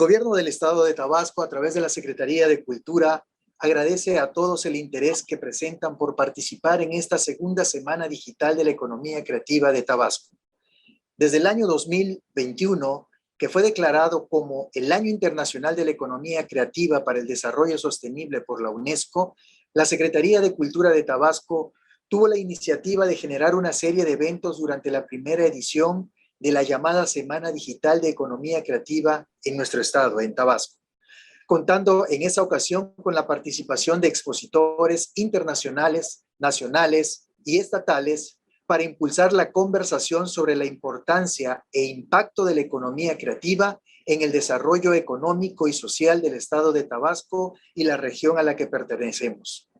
El gobierno del estado de Tabasco, a través de la Secretaría de Cultura, agradece a todos el interés que presentan por participar en esta segunda semana digital de la economía creativa de Tabasco. Desde el año 2021, que fue declarado como el Año Internacional de la Economía Creativa para el Desarrollo Sostenible por la UNESCO, la Secretaría de Cultura de Tabasco tuvo la iniciativa de generar una serie de eventos durante la primera edición de la llamada Semana Digital de Economía Creativa en nuestro estado, en Tabasco, contando en esa ocasión con la participación de expositores internacionales, nacionales y estatales para impulsar la conversación sobre la importancia e impacto de la economía creativa en el desarrollo económico y social del estado de Tabasco y la región a la que pertenecemos.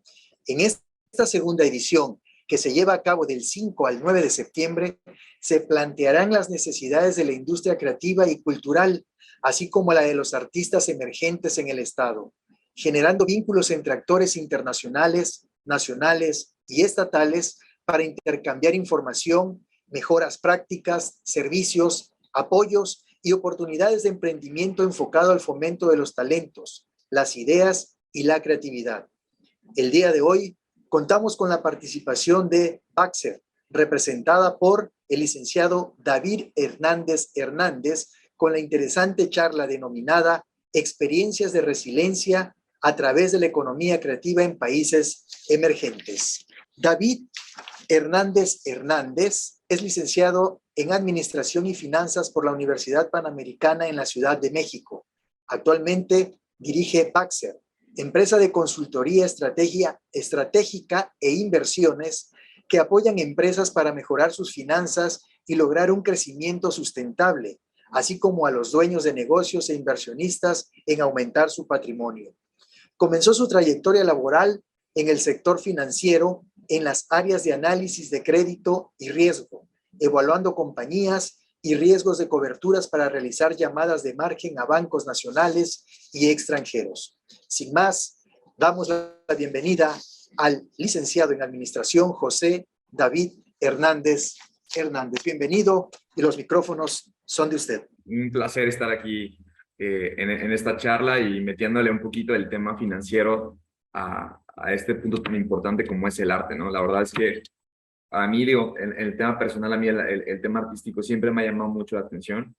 En esta segunda edición, que se lleva a cabo del 5 al 9 de septiembre, se plantearán las necesidades de la industria creativa y cultural, así como la de los artistas emergentes en el estado, generando vínculos entre actores internacionales, nacionales y estatales para intercambiar información, mejoras prácticas, servicios, apoyos y oportunidades de emprendimiento enfocado al fomento de los talentos, las ideas y la creatividad. El día de hoy contamos con la participación de Baxter, representada por el licenciado David Hernández Hernández, con la interesante charla denominada Experiencias de Resiliencia a través de la economía creativa en países emergentes. David Hernández Hernández es licenciado en Administración y Finanzas por la Universidad Panamericana en la Ciudad de México. Actualmente dirige Baxter, empresa de consultoría estratégica e inversiones que apoyan empresas para mejorar sus finanzas y lograr un crecimiento sustentable, así como a los dueños de negocios e inversionistas en aumentar su patrimonio. Comenzó su trayectoria laboral en el sector financiero en las áreas de análisis de crédito y riesgo, evaluando compañías y riesgos de coberturas para realizar llamadas de margen a bancos nacionales y extranjeros. Sin más, damos la bienvenida al licenciado en Administración José David Hernández Hernández. Bienvenido y los micrófonos son de usted. Un placer estar aquí en esta charla y metiéndole un poquito del tema financiero a este punto tan importante como es el arte, ¿no? La verdad es que a mí, digo, el tema personal, a mí el tema artístico siempre me ha llamado mucho la atención,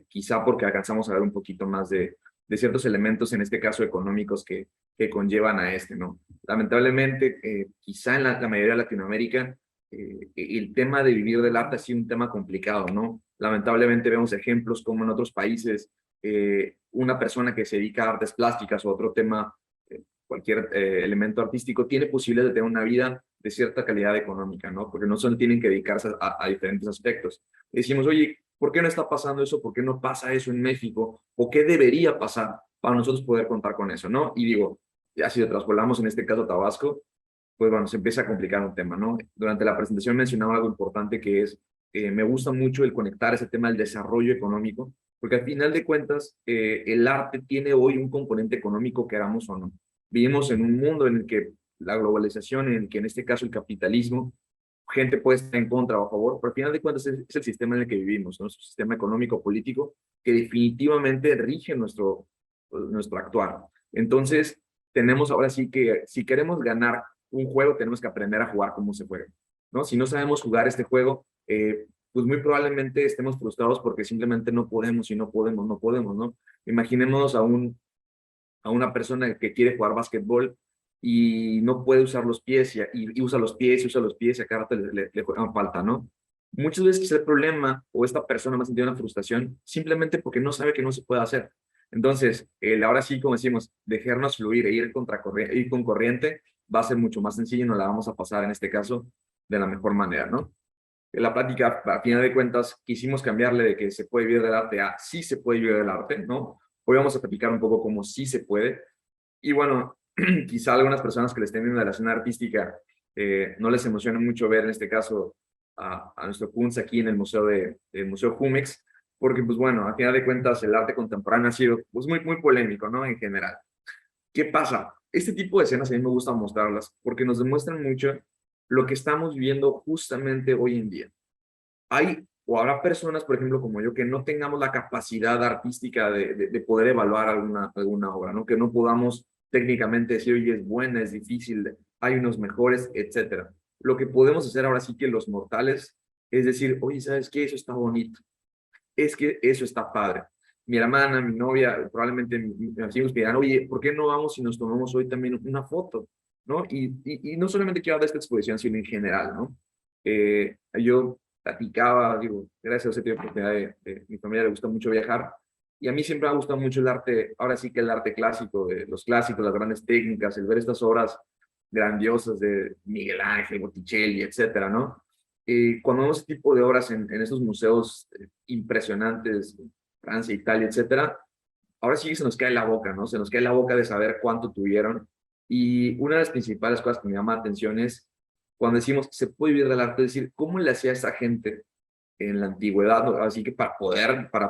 quizá porque alcanzamos a ver un poquito más de ciertos elementos, en este caso económicos, que conllevan a este, ¿no? Lamentablemente, quizá en la mayoría de Latinoamérica, el tema de vivir del arte ha sido un tema complicado, ¿no? Lamentablemente vemos ejemplos como en otros países, una persona que se dedica a artes plásticas o otro tema, cualquier elemento artístico, tiene posibilidad de tener una vida de cierta calidad económica, ¿no? Porque no solo tienen que dedicarse a diferentes aspectos. Decimos, oye, ¿por qué no está pasando eso? ¿Por qué no pasa eso en México? ¿O qué debería pasar para nosotros poder contar con eso, ¿no? Y digo, ya si lo trasladamos en este caso a Tabasco, pues bueno, se empieza a complicar un tema, ¿no? Durante la presentación mencionaba algo importante que es, me gusta mucho el conectar ese tema del desarrollo económico, porque al final de cuentas, el arte tiene hoy un componente económico, queramos o no. Vivimos en un mundo en el que la globalización, en el que en este caso el capitalismo, gente puede estar en contra o a favor, pero al final de cuentas es el sistema en el que vivimos, ¿no? Es un sistema económico-político que definitivamente rige nuestro actuar. Entonces, tenemos ahora sí que, si queremos ganar un juego, tenemos que aprender a jugar como se juega, ¿no? Si no sabemos jugar este juego, pues muy probablemente estemos frustrados porque simplemente no podemos y no podemos, ¿no? Imaginémonos a una persona que quiere jugar básquetbol y no puede usar los pies y usa los pies y a cada rato le juegan falta, ¿no? Muchas veces es el problema o esta persona va a sentir una frustración simplemente porque no sabe que no se puede hacer. Entonces, ahora sí, como decimos, dejarnos fluir e ir con corriente va a ser mucho más sencillo y nos la vamos a pasar en este caso de la mejor manera, ¿no? En la plática, a final de cuentas, quisimos cambiarle de que se puede vivir del arte a sí se puede vivir del arte, ¿no? Hoy vamos a platicar un poco cómo sí se puede. Y bueno, quizá algunas personas que les estén viendo de la escena artística no les emociona mucho ver en este caso a nuestro Kunz aquí en el Museo Jumex, porque pues bueno, a final de cuentas el arte contemporáneo ha sido pues muy polémico, ¿no? En general. ¿Qué pasa? Este tipo de escenas a mí me gusta mostrarlas porque nos demuestran mucho lo que estamos viviendo justamente hoy en día. Hay O habrá personas, por ejemplo, como yo, que no tengamos la capacidad artística de poder evaluar alguna obra, ¿no? Que no podamos técnicamente decir, oye, es buena, es difícil, hay unos mejores, etcétera. Lo que podemos hacer ahora sí que los mortales es decir, oye, ¿sabes qué? Eso está bonito, es que eso está padre. Mi hermana, mi novia, probablemente mis amigos me dirán, oye, ¿por qué no vamos y nos tomamos hoy también una foto? ¿No? Y no solamente quiero hablar de esta exposición, sino en general, ¿no? Yo platicaba, digo, gracias a ese tipo de oportunidad de mi familia le gusta mucho viajar, y a mí siempre me ha gustado mucho el arte, ahora sí que el arte clásico, de los clásicos, las grandes técnicas, el ver estas obras grandiosas de Miguel Ángel, Botticelli, etcétera, ¿no? Cuando vemos este tipo de obras en estos museos impresionantes, Francia, Italia, etcétera, ahora sí que se nos cae la boca, ¿no? Se nos cae la boca de saber cuánto tuvieron. Y una de las principales cosas que me llama la atención es cuando decimos que se puede vivir del arte, es decir, ¿cómo le hacía esa gente en la antigüedad, ¿no? Así que para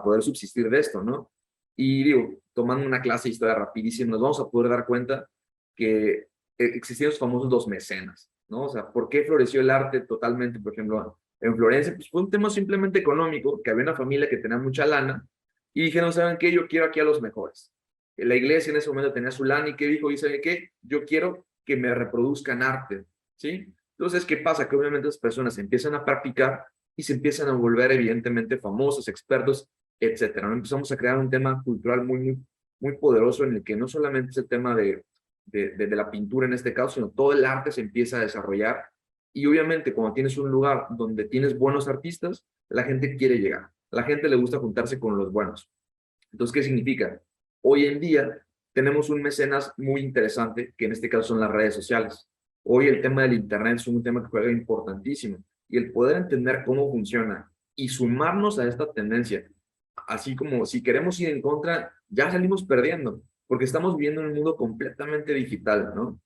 poder subsistir de esto, ¿no? Y digo, tomando una clase de historia rapidísima, nos vamos a poder dar cuenta que existían los famosos dos mecenas, ¿no? O sea, ¿por qué floreció el arte totalmente, por ejemplo, en Florencia? Pues fue un tema simplemente económico, que había una familia que tenía mucha lana y dijeron, ¿saben qué? Yo quiero aquí a los mejores. La iglesia en ese momento tenía su lana y ¿qué dijo? Y ¿saben qué? Yo quiero que me reproduzcan arte, ¿sí? Entonces, ¿qué pasa? Que obviamente las personas empiezan a practicar y se empiezan a volver evidentemente famosos, expertos, etcétera, ¿no? Empezamos a crear un tema cultural muy poderoso en el que no solamente es el tema de la pintura en este caso, sino todo el arte se empieza a desarrollar. Y obviamente cuando tienes un lugar donde tienes buenos artistas, la gente quiere llegar. La gente le gusta juntarse con los buenos. Entonces, ¿qué significa? Hoy en día tenemos un mecenas muy interesante, que en este caso son las redes sociales. Hoy el tema del Internet es un tema que juega importantísimo y el poder entender cómo funciona y sumarnos a esta tendencia, así como si queremos ir en contra, ya salimos perdiendo, porque estamos viviendo en un mundo completamente digital, ¿no?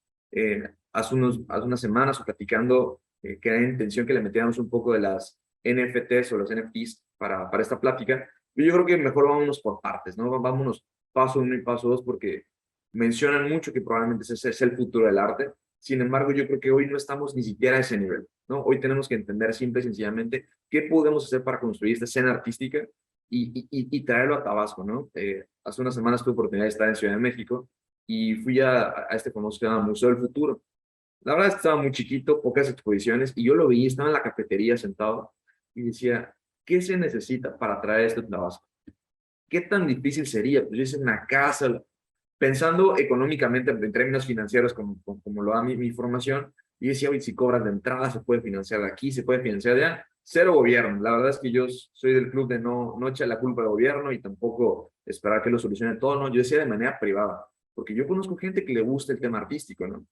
Hace unas semanas platicando que era intención que le metiéramos un poco de las NFTs o los NFTs para esta plática, yo creo que mejor vámonos por partes, ¿no? Vámonos paso uno y paso dos, porque mencionan mucho que probablemente ese es el futuro del arte. Sin embargo, yo creo que hoy no estamos ni siquiera a ese nivel, ¿no? Hoy tenemos que entender simple y sencillamente qué podemos hacer para construir esta escena artística y traerlo a Tabasco, ¿no? Hace unas semanas tuve oportunidad de estar en Ciudad de México y fui a este famoso que se llama Museo del Futuro. La verdad es que estaba muy chiquito, pocas exposiciones, y yo lo vi, estaba en la cafetería sentado y decía, ¿qué se necesita para traer esto a Tabasco? ¿Qué tan difícil sería? Pues yo hice una casa, pensando económicamente en términos financieros, como lo da mi formación, y decía, oye, si cobras de entrada, se puede financiar de aquí, se puede financiar de allá. Cero gobierno. La verdad es que yo soy del club de no echar la culpa al gobierno y tampoco esperar que lo solucione todo, ¿no? Yo decía de manera privada, porque yo conozco gente que le gusta el tema artístico, ¿no?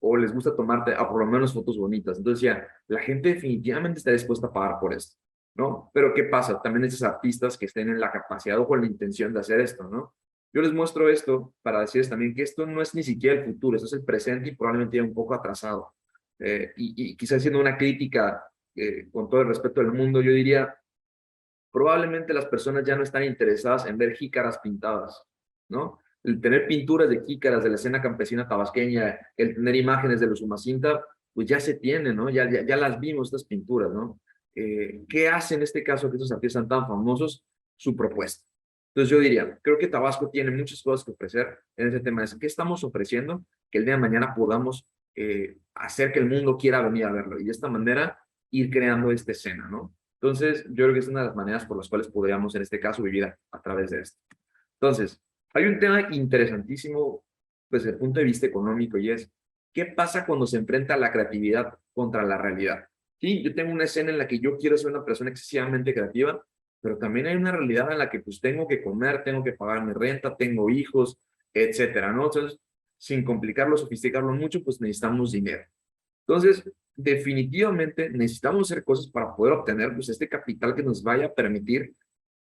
O les gusta tomarte a por lo menos fotos bonitas. Entonces decía, la gente definitivamente está dispuesta a pagar por esto, ¿no? Pero ¿qué pasa? También esos artistas que estén en la capacidad o con la intención de hacer esto, ¿no? Yo les muestro esto para decirles también que esto no es ni siquiera el futuro, esto es el presente y probablemente ya un poco atrasado. Y quizás haciendo una crítica con todo el respeto del mundo, yo diría, probablemente las personas ya no están interesadas en ver jícaras pintadas, ¿no? El tener pinturas de jícaras de la escena campesina tabasqueña, el tener imágenes de los Umacinta, pues ya se tienen, ¿no? Ya las vimos estas pinturas, ¿no? ¿Qué hace en este caso que estos artistas sean tan famosos? Su propuesta. Entonces yo diría, creo que Tabasco tiene muchas cosas que ofrecer en ese tema. ¿Qué estamos ofreciendo? Que el día de mañana podamos hacer que el mundo quiera venir a verlo y de esta manera ir creando esta escena, ¿no? Entonces, yo creo que es una de las maneras por las cuales podríamos, en este caso, vivir a través de esto. Entonces, hay un tema interesantísimo, pues, desde el punto de vista económico, y es, ¿qué pasa cuando se enfrenta la creatividad contra la realidad? Sí, yo tengo una escena en la que yo quiero ser una persona excesivamente creativa, pero también hay una realidad en la que, pues, tengo que comer, tengo que pagar mi renta, tengo hijos, etcétera, ¿no? Entonces, sin complicarlo, sofisticarlo mucho, pues necesitamos dinero. Entonces, definitivamente necesitamos hacer cosas para poder obtener pues, este capital que nos vaya a permitir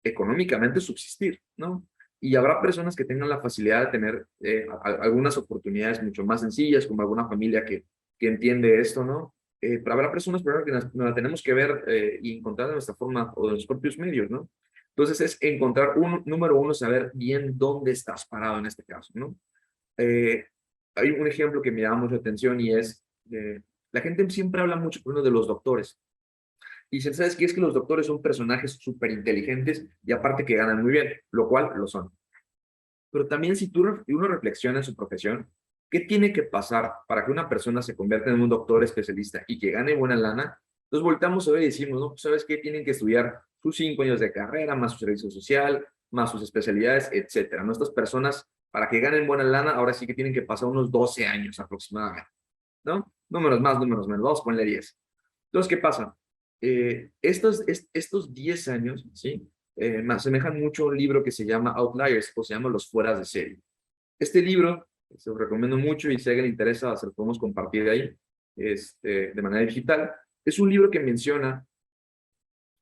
económicamente subsistir, ¿no? Y habrá personas que tengan la facilidad de tener algunas oportunidades mucho más sencillas, como alguna familia que entiende esto, ¿no? Pero habrá personas primero que nos la tenemos que ver y encontrar de nuestra forma o de los propios medios, ¿no? Entonces es encontrar, número uno, saber bien dónde estás parado en este caso, ¿no? Eh, Hay un ejemplo que me llama mucho la atención y es, la gente siempre habla mucho por uno de los doctores. Y dicen, ¿sabes qué? Es que los doctores son personajes súper inteligentes y aparte que ganan muy bien, lo cual lo son. Pero también si uno reflexiona en su profesión, ¿qué tiene que pasar para que una persona se convierta en un doctor especialista y que gane buena lana? Entonces voltamos a ver y decimos, ¿no? Pues, ¿sabes qué? Tienen que estudiar sus 5 años de carrera, más su servicio social, más sus especialidades, etcétera. Nuestras personas, para que ganen buena lana, ahora sí que tienen que pasar unos 12 años aproximadamente, ¿no? Números más, números menos, vamos a ponerle 10. Entonces, ¿qué pasa? Estos 10 años, ¿sí? Me asemejan mucho a un libro que se llama Outliers, o se llama Los Fueras de Serie. Este libro, se lo recomiendo mucho y si a alguien le interesa, se lo podemos compartir de ahí, de manera digital. Es un libro que menciona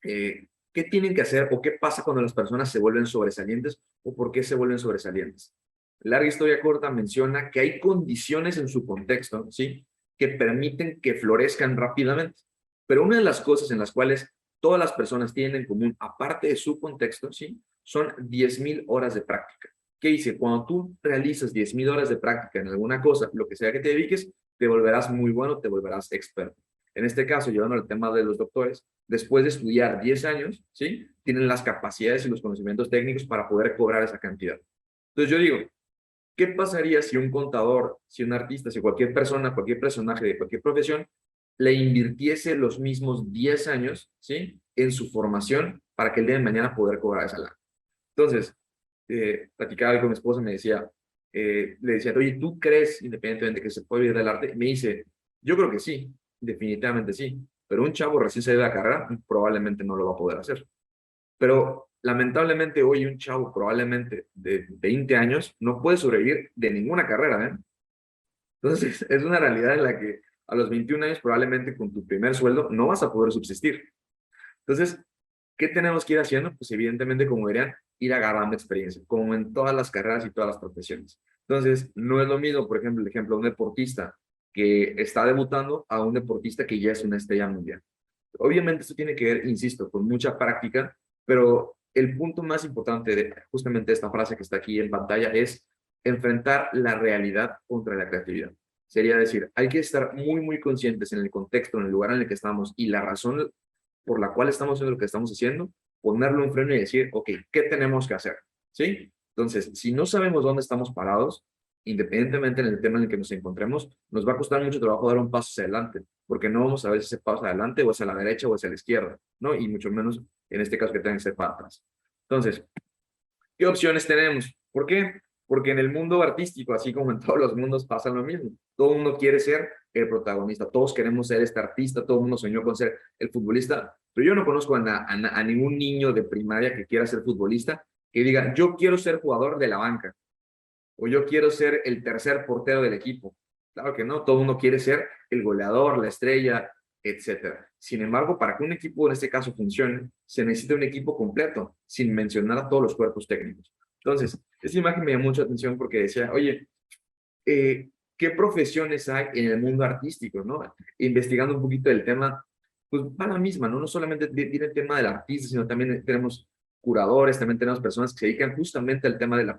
qué tienen que hacer o qué pasa cuando las personas se vuelven sobresalientes o por qué se vuelven sobresalientes. Larga historia corta menciona que hay condiciones en su contexto, ¿sí? Que permiten que florezcan rápidamente. Pero una de las cosas en las cuales todas las personas tienen en común, aparte de su contexto, ¿sí? Son 10,000 horas de práctica. ¿Qué dice? Cuando tú realizas 10,000 horas de práctica en alguna cosa, lo que sea que te dediques, te volverás muy bueno, te volverás experto. En este caso, llevando al tema de los doctores, después de estudiar 10 años, ¿sí? Tienen las capacidades y los conocimientos técnicos para poder cobrar esa cantidad. Entonces yo digo, ¿qué pasaría si un contador, si un artista, si cualquier persona, cualquier personaje de cualquier profesión le invirtiese los mismos 10 años, ¿sí? En su formación para que el día de mañana poder cobrar esa lana? Entonces, platicaba con mi esposa y me decía, le decía, oye, ¿tú crees, independientemente de que se puede vivir del arte? Me dice, yo creo que sí, definitivamente sí, pero un chavo recién salido de la carrera probablemente no lo va a poder hacer. Pero lamentablemente hoy un chavo probablemente de 20 años no puede sobrevivir de ninguna carrera, ¿eh? Entonces es una realidad en la que a los 21 años probablemente con tu primer sueldo no vas a poder subsistir. Entonces, ¿qué tenemos que ir haciendo? Pues evidentemente, como dirían, ir agarrando experiencia, como en todas las carreras y todas las profesiones. Entonces, no es lo mismo, por ejemplo, el ejemplo de un deportista que está debutando a un deportista que ya es una estrella mundial. Obviamente esto tiene que ver, insisto, con mucha práctica, pero el punto más importante de justamente esta frase que está aquí en pantalla es enfrentar la realidad contra la creatividad. Sería decir, hay que estar muy, muy conscientes en el contexto, en el lugar en el que estamos y la razón por la cual estamos haciendo lo que estamos haciendo, ponerlo en freno y decir, ok, ¿qué tenemos que hacer? ¿Sí? Entonces, si no sabemos dónde estamos parados, independientemente en el tema en el que nos encontremos, nos va a costar mucho trabajo dar un paso hacia adelante, porque no vamos a ver si ese paso adelante o hacia la derecha o hacia la izquierda, ¿no? Y mucho menos en este caso que tenga que ser para atrás. Entonces, ¿qué opciones tenemos? ¿Por qué? Porque en el mundo artístico, así como en todos los mundos, pasa lo mismo. Todo el mundo quiere ser el protagonista, todos queremos ser este artista, todo el mundo soñó con ser el futbolista, pero yo no conozco a ningún niño de primaria que quiera ser futbolista que diga, yo quiero ser jugador de la banca o yo quiero ser el tercer portero del equipo. Claro que no, todo el mundo quiere ser el goleador, la estrella, etcétera. Sin embargo, para que un equipo en este caso funcione, se necesita un equipo completo, sin mencionar a todos los cuerpos técnicos. Entonces, esa imagen me llamó mucha atención porque decía, oye, ¿qué profesiones hay en el mundo artístico, no? Investigando un poquito del tema, pues va la misma, ¿no? No solamente viene el tema del artista, sino también tenemos curadores, también tenemos personas que se dedican justamente al tema de,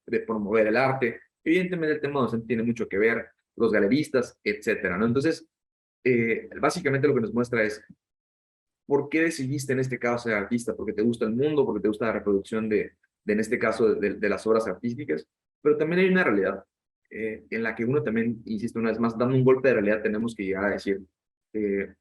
de promover el arte. Evidentemente el tema docente tiene mucho que ver, los galeristas, etcétera, ¿no? Entonces, básicamente lo que nos muestra es, ¿por qué decidiste en este caso ser artista? ¿Porque te gusta el mundo? ¿Porque te gusta la reproducción en este caso, de las obras artísticas? Pero también hay una realidad en la que uno también, insisto una vez más, dando un golpe de realidad, tenemos que llegar a decir, eh,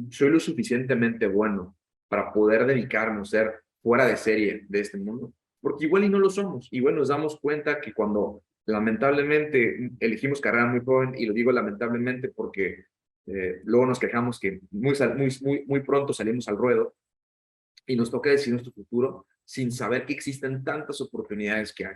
soy lo suficientemente bueno para poder dedicarnos a ser fuera de serie de este mundo, porque igual y no lo somos, igual nos damos cuenta que cuando lamentablemente elegimos carrera muy joven, y lo digo lamentablemente porque luego nos quejamos que muy pronto salimos al ruedo y nos toca decidir nuestro futuro sin saber que existen tantas oportunidades que hay,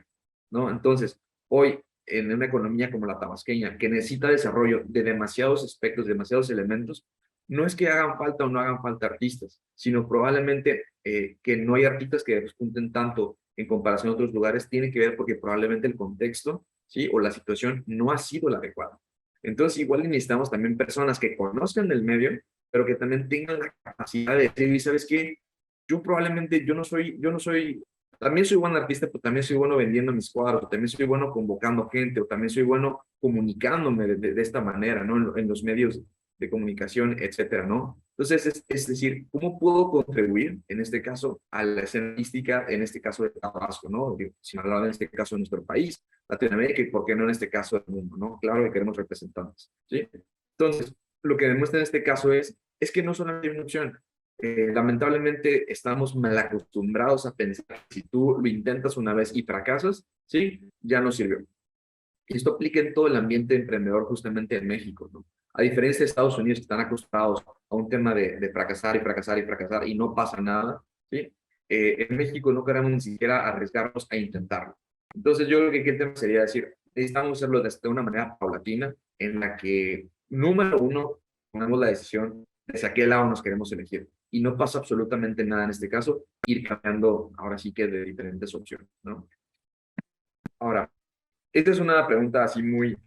¿no? Entonces, hoy, en una economía como la tabasqueña, que necesita desarrollo de demasiados aspectos, demasiados elementos, no es que hagan falta o no hagan falta artistas, sino probablemente que no hay artistas que despunten tanto en comparación a otros lugares, tiene que ver porque probablemente el contexto, ¿sí? O la situación no ha sido la adecuada. Entonces, igual necesitamos también personas que conozcan el medio, pero que también tengan la capacidad de decir, ¿sabes qué? Yo probablemente, yo no soy, también soy buen artista, pero también soy bueno vendiendo mis cuadros, o también soy bueno convocando gente, o también soy bueno comunicándome de esta manera, ¿no? En los medios de comunicación, etcétera, ¿no? Entonces, es decir, ¿cómo puedo contribuir, en este caso, a la escena artística, en este caso de Tabasco, ¿no? Digo, si me hablaba en este caso de nuestro país, Latinoamérica, y por qué no en este caso del mundo, ¿no? Claro que queremos representantes, ¿sí? Entonces, lo que demuestra en este caso es que no solamente hay una opción. Lamentablemente estamos mal acostumbrados a pensar que si tú lo intentas una vez y fracasas, ¿sí? Ya no sirvió. Y esto aplica en todo el ambiente emprendedor justamente en México, ¿no? A diferencia de Estados Unidos que están acostumbrados a un tema de fracasar y fracasar y fracasar y no pasa nada, ¿sí? En México no queremos ni siquiera arriesgarnos a intentarlo. Entonces yo creo que aquí el tema sería decir, necesitamos hacerlo de una manera paulatina en la que, número uno, tomemos la decisión de hacia qué lado nos queremos elegir. Y no pasa absolutamente nada en este caso, ir cambiando ahora sí que de diferentes opciones, ¿no? Ahora, esta es una pregunta así muy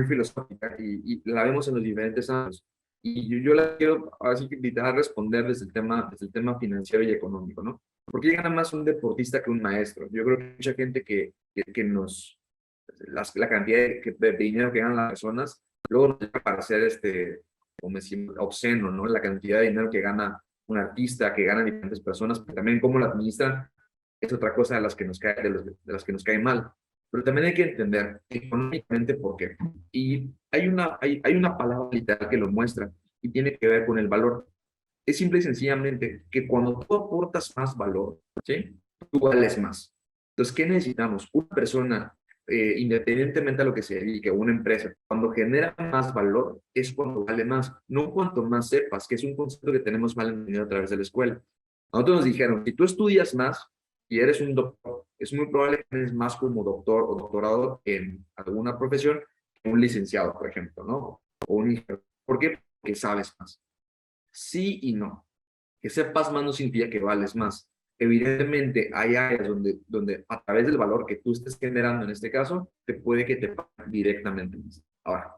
filosófica y la vemos en los diferentes ámbitos. Y yo la quiero así que intentar responder desde el tema financiero y económico, ¿no? ¿Por qué gana más un deportista que un maestro? Yo creo que hay mucha gente que nos, la cantidad de dinero que ganan las personas, luego nos llega a parecer, como decimos, obsceno, ¿no? La cantidad de dinero que gana un artista, que ganan diferentes personas, pero también cómo la administran es otra cosa de las que nos cae, de las que nos cae mal. Pero también hay que entender económicamente por qué. Y hay una palabra literal que lo muestra y tiene que ver con el valor. Es simple y sencillamente que cuando tú aportas más valor, ¿sí? Tú vales más. Entonces, ¿qué necesitamos? Una persona, independientemente a lo que se dedique, una empresa, cuando genera más valor, es cuando vale más, no cuanto más sepas, que es un concepto que tenemos mal entendido a través de la escuela. A nosotros nos dijeron, si tú estudias más y eres un doctor, es muy probable que eres más como doctor o doctorado en alguna profesión que un licenciado, por ejemplo, ¿no? O un ingeniero. ¿Por qué? Porque sabes más. Sí y no. Que sepas más no significa que vales más. Evidentemente, hay áreas donde a través del valor que tú estés generando en este caso, te puede que te paguen directamente más. Ahora,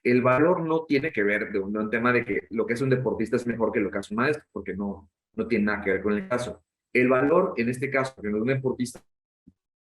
el valor no tiene que ver de un tema de que lo que es un deportista es mejor que lo que hace un maestro, porque no tiene nada que ver con el caso. El valor, en este caso, de un deportista,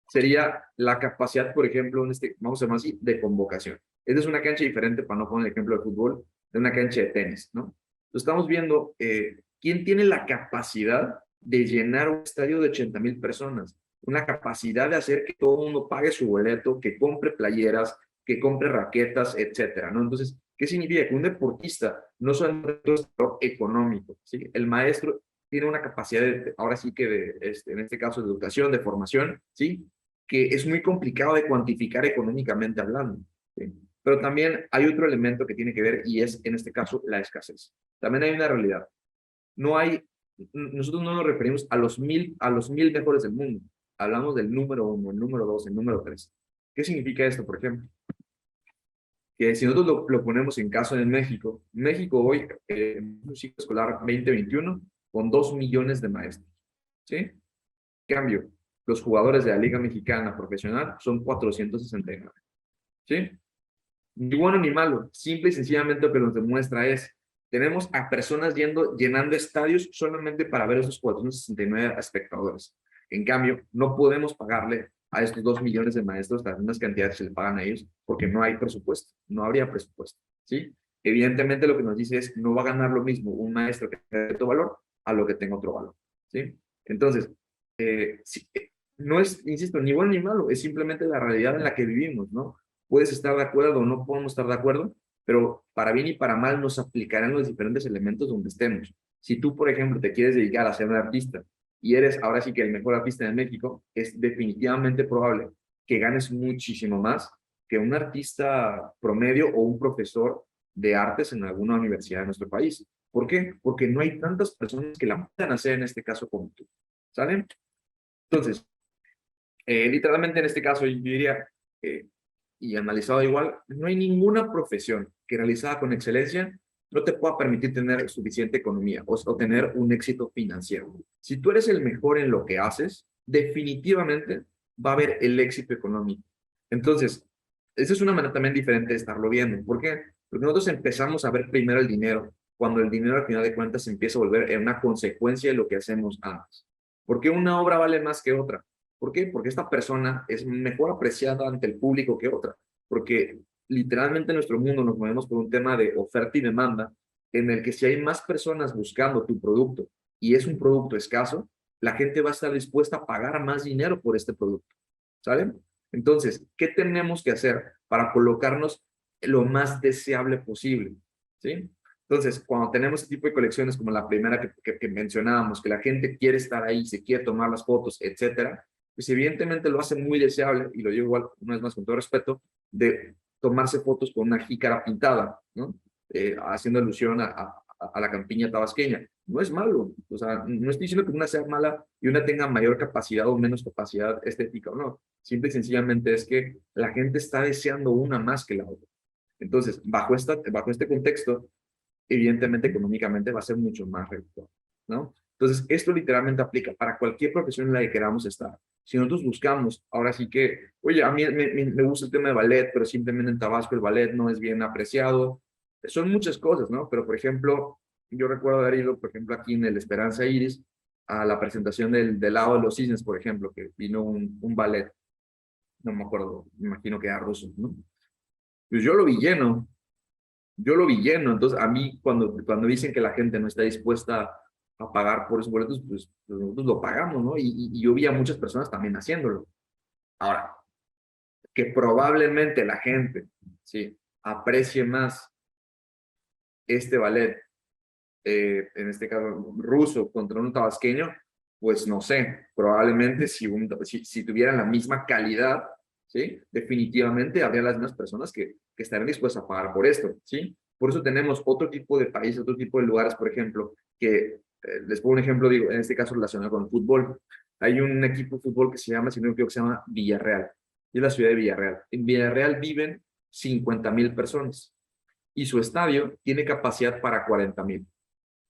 sería la capacidad, por ejemplo, vamos a llamar así, de convocación. Esta es una cancha diferente, para no poner el ejemplo de fútbol, de una cancha de tenis, ¿no? Entonces, estamos viendo quién tiene la capacidad de llenar un estadio de 80,000 personas, una capacidad de hacer que todo el mundo pague su boleto, que compre playeras, que compre raquetas, etcétera, ¿no? Entonces, ¿qué significa? Que un deportista no solamente es económico, ¿sí? El maestro tiene una capacidad, ahora sí que en este caso de educación, de formación, ¿sí? Que es muy complicado de cuantificar económicamente hablando, ¿sí? Pero también hay otro elemento que tiene que ver y es, en este caso, la escasez. También hay una realidad. Nosotros no nos referimos a los mil mejores del mundo. Hablamos del número uno, el número dos, el número tres. ¿Qué significa esto, por ejemplo? Que si nosotros lo ponemos en caso en México, México hoy, en un ciclo escolar 2021, con 2 millones de maestros, ¿sí? En cambio, los jugadores de la Liga Mexicana Profesional son 469, ¿sí? Ni bueno ni malo, simple y sencillamente lo que nos demuestra es, tenemos a personas llenando estadios solamente para ver esos 469 espectadores. En cambio, no podemos pagarle a estos 2 millones de maestros las mismas cantidades que se le pagan a ellos porque no hay presupuesto, no habría presupuesto, ¿sí? Evidentemente lo que nos dice es, no va a ganar lo mismo un maestro que tenga cierto valor a lo que tenga otro valor, ¿sí? Entonces, sí, no es, insisto, ni bueno ni malo, es simplemente la realidad en la que vivimos, ¿no? Puedes estar de acuerdo o no podemos estar de acuerdo, pero para bien y para mal nos aplicarán los diferentes elementos donde estemos. Si tú, por ejemplo, te quieres dedicar a ser un artista y eres ahora sí que el mejor artista de México, es definitivamente probable que ganes muchísimo más que un artista promedio o un profesor de artes en alguna universidad de nuestro país. ¿Por qué? Porque no hay tantas personas que la puedan hacer en este caso como tú. ¿Saben? Entonces, literalmente en este caso yo diría, y analizado igual, no hay ninguna profesión que realizada con excelencia no te pueda permitir tener suficiente economía o tener un éxito financiero. Si tú eres el mejor en lo que haces, definitivamente va a haber el éxito económico. Entonces, esa es una manera también diferente de estarlo viendo. ¿Por qué? Porque nosotros empezamos a ver primero el dinero, cuando el dinero al final de cuentas se empieza a volver en una consecuencia de lo que hacemos antes. ¿Por qué una obra vale más que otra? ¿Por qué? Porque esta persona es mejor apreciada ante el público que otra, porque literalmente en nuestro mundo nos movemos por un tema de oferta y demanda, en el que si hay más personas buscando tu producto y es un producto escaso, la gente va a estar dispuesta a pagar más dinero por este producto, ¿sale? Entonces, ¿qué tenemos que hacer para colocarnos lo más deseable posible? ¿Sí? Entonces, cuando tenemos este tipo de colecciones como la primera que mencionábamos, que la gente quiere estar ahí, se quiere tomar las fotos, etcétera, pues evidentemente lo hace muy deseable, y lo digo igual, una vez más con todo respeto, de tomarse fotos con una jícara pintada, ¿no? Haciendo alusión a la campiña tabasqueña. No es malo, o sea, no estoy diciendo que una sea mala y una tenga mayor capacidad o menos capacidad estética o no. Simple y sencillamente es que la gente está deseando una más que la otra. Entonces, bajo este contexto, evidentemente económicamente va a ser mucho más reductor, ¿no? Entonces, esto literalmente aplica para cualquier profesión en la que queramos estar. Si nosotros buscamos, ahora sí que, oye, a mí me gusta el tema de ballet, pero simplemente en Tabasco el ballet no es bien apreciado. Son muchas cosas, ¿no? Pero, por ejemplo, yo recuerdo haber ido, por ejemplo, aquí en el Esperanza Iris, a la presentación del Lago de los Cisnes, por ejemplo, que vino un ballet, no me acuerdo, me imagino que era ruso, ¿no? Pues yo lo vi lleno, entonces a mí cuando dicen que la gente no está dispuesta a pagar por esos boletos, pues nosotros lo pagamos, ¿no? Y yo vi a muchas personas también haciéndolo. Ahora, que probablemente la gente, sí, aprecie más este ballet, en este caso ruso, contra un tabasqueño, pues no sé, probablemente si tuvieran la misma calidad, ¿sí? Definitivamente habría las mismas personas que estarían dispuestas a pagar por esto, ¿sí? Por eso tenemos otro tipo de países, otro tipo de lugares, por ejemplo, que les pongo un ejemplo, digo, en este caso relacionado con el fútbol. Hay un equipo de fútbol que se llama, si no me equivoco, que se llama Villarreal, y es la ciudad de Villarreal. En Villarreal viven 50,000 personas y su estadio tiene capacidad para 40,000.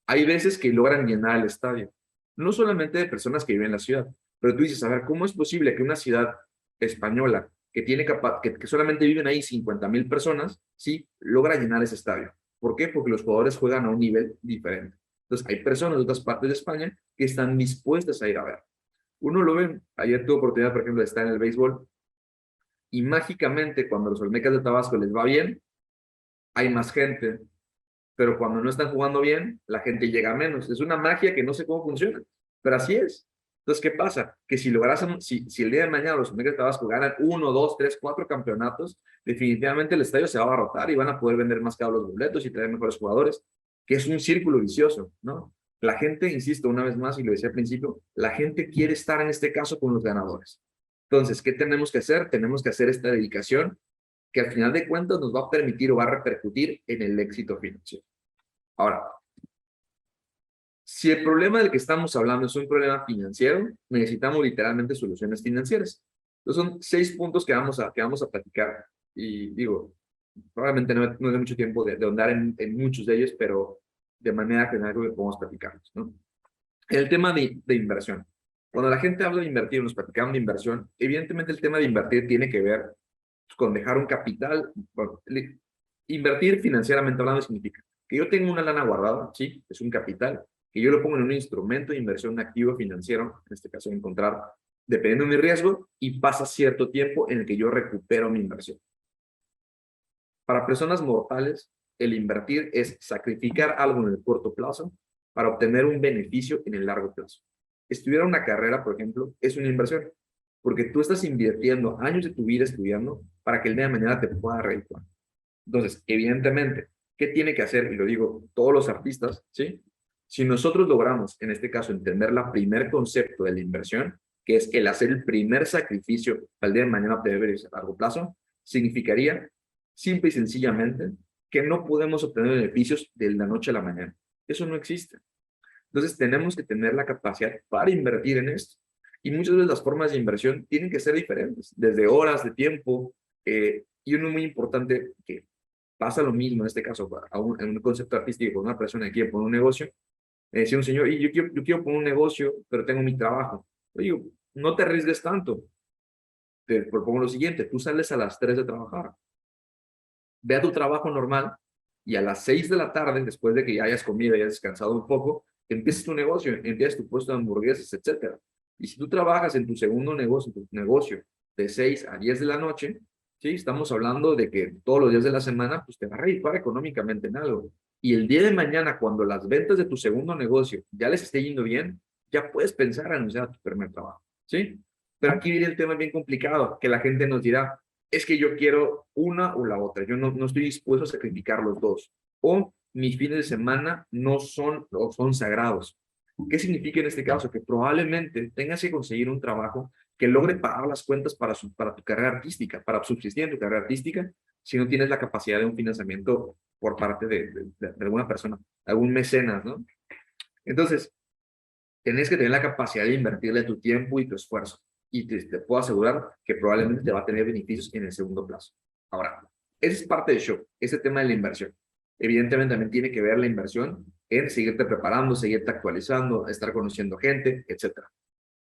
Hay veces que logran llenar el estadio, no solamente de personas que viven en la ciudad, pero tú dices, a ver, ¿cómo es posible que una ciudad española que solamente viven ahí 50,000 personas, sí, logra llenar ese estadio? ¿Por qué? Porque los jugadores juegan a un nivel diferente. Entonces, hay personas de otras partes de España que están dispuestas a ir a ver. Uno lo ve, ayer tuve oportunidad, por ejemplo, de estar en el béisbol, y mágicamente cuando los Olmecas de Tabasco les va bien, hay más gente, pero cuando no están jugando bien, la gente llega menos. Es una magia que no sé cómo funciona, pero así es. Entonces, ¿qué pasa? Que si el día de mañana los Olmecas de Tabasco ganan 1, 2, 3, 4 campeonatos, definitivamente el estadio se va a abarrotar y van a poder vender más caros los boletos y traer mejores jugadores, que es un círculo vicioso, ¿no? La gente, insisto una vez más, y lo decía al principio, la gente quiere estar en este caso con los ganadores. Entonces, ¿qué tenemos que hacer? Tenemos que hacer esta dedicación que al final de cuentas nos va a permitir o va a repercutir en el éxito financiero. Ahora, si el problema del que estamos hablando es un problema financiero, necesitamos literalmente soluciones financieras. Entonces son 6 puntos que vamos a platicar. Y digo, probablemente no dé mucho tiempo de ahondar en muchos de ellos, pero de manera general creo que podemos platicarlos, ¿no? El tema de inversión. Cuando la gente habla de invertir, nos platicamos de inversión, evidentemente el tema de invertir tiene que ver con dejar un capital. Bueno, invertir financieramente hablando significa que yo tengo una lana guardada, sí, es un capital, que yo lo pongo en un instrumento de inversión, un activo financiero, en este caso encontrar, dependiendo de mi riesgo, y pasa cierto tiempo en el que yo recupero mi inversión. Para personas mortales, el invertir es sacrificar algo en el corto plazo para obtener un beneficio en el largo plazo. Estudiar una carrera, por ejemplo, es una inversión, porque tú estás invirtiendo años de tu vida estudiando para que el día de mañana te pueda redituar. Entonces, evidentemente, ¿qué tiene que hacer? Y lo digo, todos los artistas, ¿sí? Si nosotros logramos, en este caso, entender el primer concepto de la inversión, que es el hacer el primer sacrificio para el día de mañana obtener beneficios a largo plazo, significaría, simple y sencillamente, que no podemos obtener beneficios de la noche a la mañana. Eso no existe. Entonces, tenemos que tener la capacidad para invertir en esto. Y muchas veces las formas de inversión tienen que ser diferentes, desde horas de tiempo, y uno muy importante que pasa lo mismo en este caso, en un concepto artístico, con una persona que quiere poner un negocio. Me decía un señor, y yo quiero poner un negocio, pero tengo mi trabajo. Oye, no te arriesgues tanto. Te propongo lo siguiente, tú sales a las 3 de trabajar, ve a tu trabajo normal, y a las 6 de la tarde, después de que ya hayas comido y hayas descansado un poco, empiezas tu negocio, empiezas tu puesto de hamburguesas, etcétera. Y si tú trabajas en tu segundo negocio, de 6 a 10 de la noche, ¿sí? Estamos hablando de que todos los días de la semana, pues te va a redituar económicamente en algo. Y el día de mañana, cuando las ventas de tu segundo negocio ya les esté yendo bien, ya puedes pensar en renunciar a tu primer trabajo, ¿sí? Pero aquí viene el tema bien complicado, que la gente nos dirá, es que yo quiero una o la otra, yo no estoy dispuesto a sacrificar los dos. O mis fines de semana no son, o son sagrados. ¿Qué significa en este caso? Que probablemente tengas que conseguir un trabajo que logre pagar las cuentas para tu carrera artística, para subsistir en tu carrera artística, si no tienes la capacidad de un financiamiento por parte de alguna persona, algún mecenas, ¿no? Entonces, tenés que tener la capacidad de invertirle tu tiempo y tu esfuerzo. Y te puedo asegurar que probablemente te va a tener beneficios en el segundo plazo. Ahora, ese es parte del show, ese tema de la inversión. Evidentemente también tiene que ver la inversión en seguirte preparando, seguirte actualizando, estar conociendo gente, etcétera.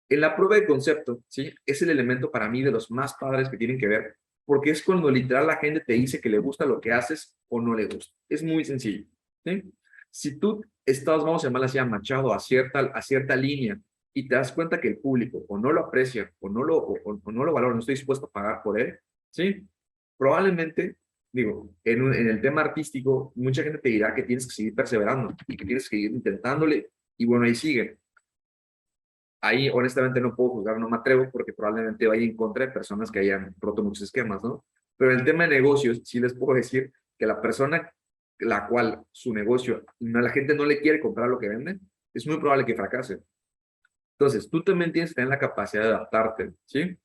En la prueba de concepto, ¿sí? Es el elemento para mí de los más padres que tienen que ver, porque es cuando literal la gente te dice que le gusta lo que haces o no le gusta. Es muy sencillo, ¿sí? Si tú estás, vamos a llamarla así, machado a cierta línea y te das cuenta que el público o no lo aprecia o no lo valora, no estoy dispuesto a pagar por él, ¿sí? Probablemente, digo, en el tema artístico, mucha gente te dirá que tienes que seguir perseverando y que tienes que seguir intentándole y bueno, ahí sigue. Ahí honestamente no puedo juzgar, no me atrevo porque probablemente vaya en contra de personas que hayan roto muchos esquemas, ¿no? Pero en el tema de negocios, sí les puedo decir que la persona la cual su negocio, la gente no le quiere comprar lo que vende, es muy probable que fracase. Entonces, tú también tienes que tener la capacidad de adaptarte, ¿sí?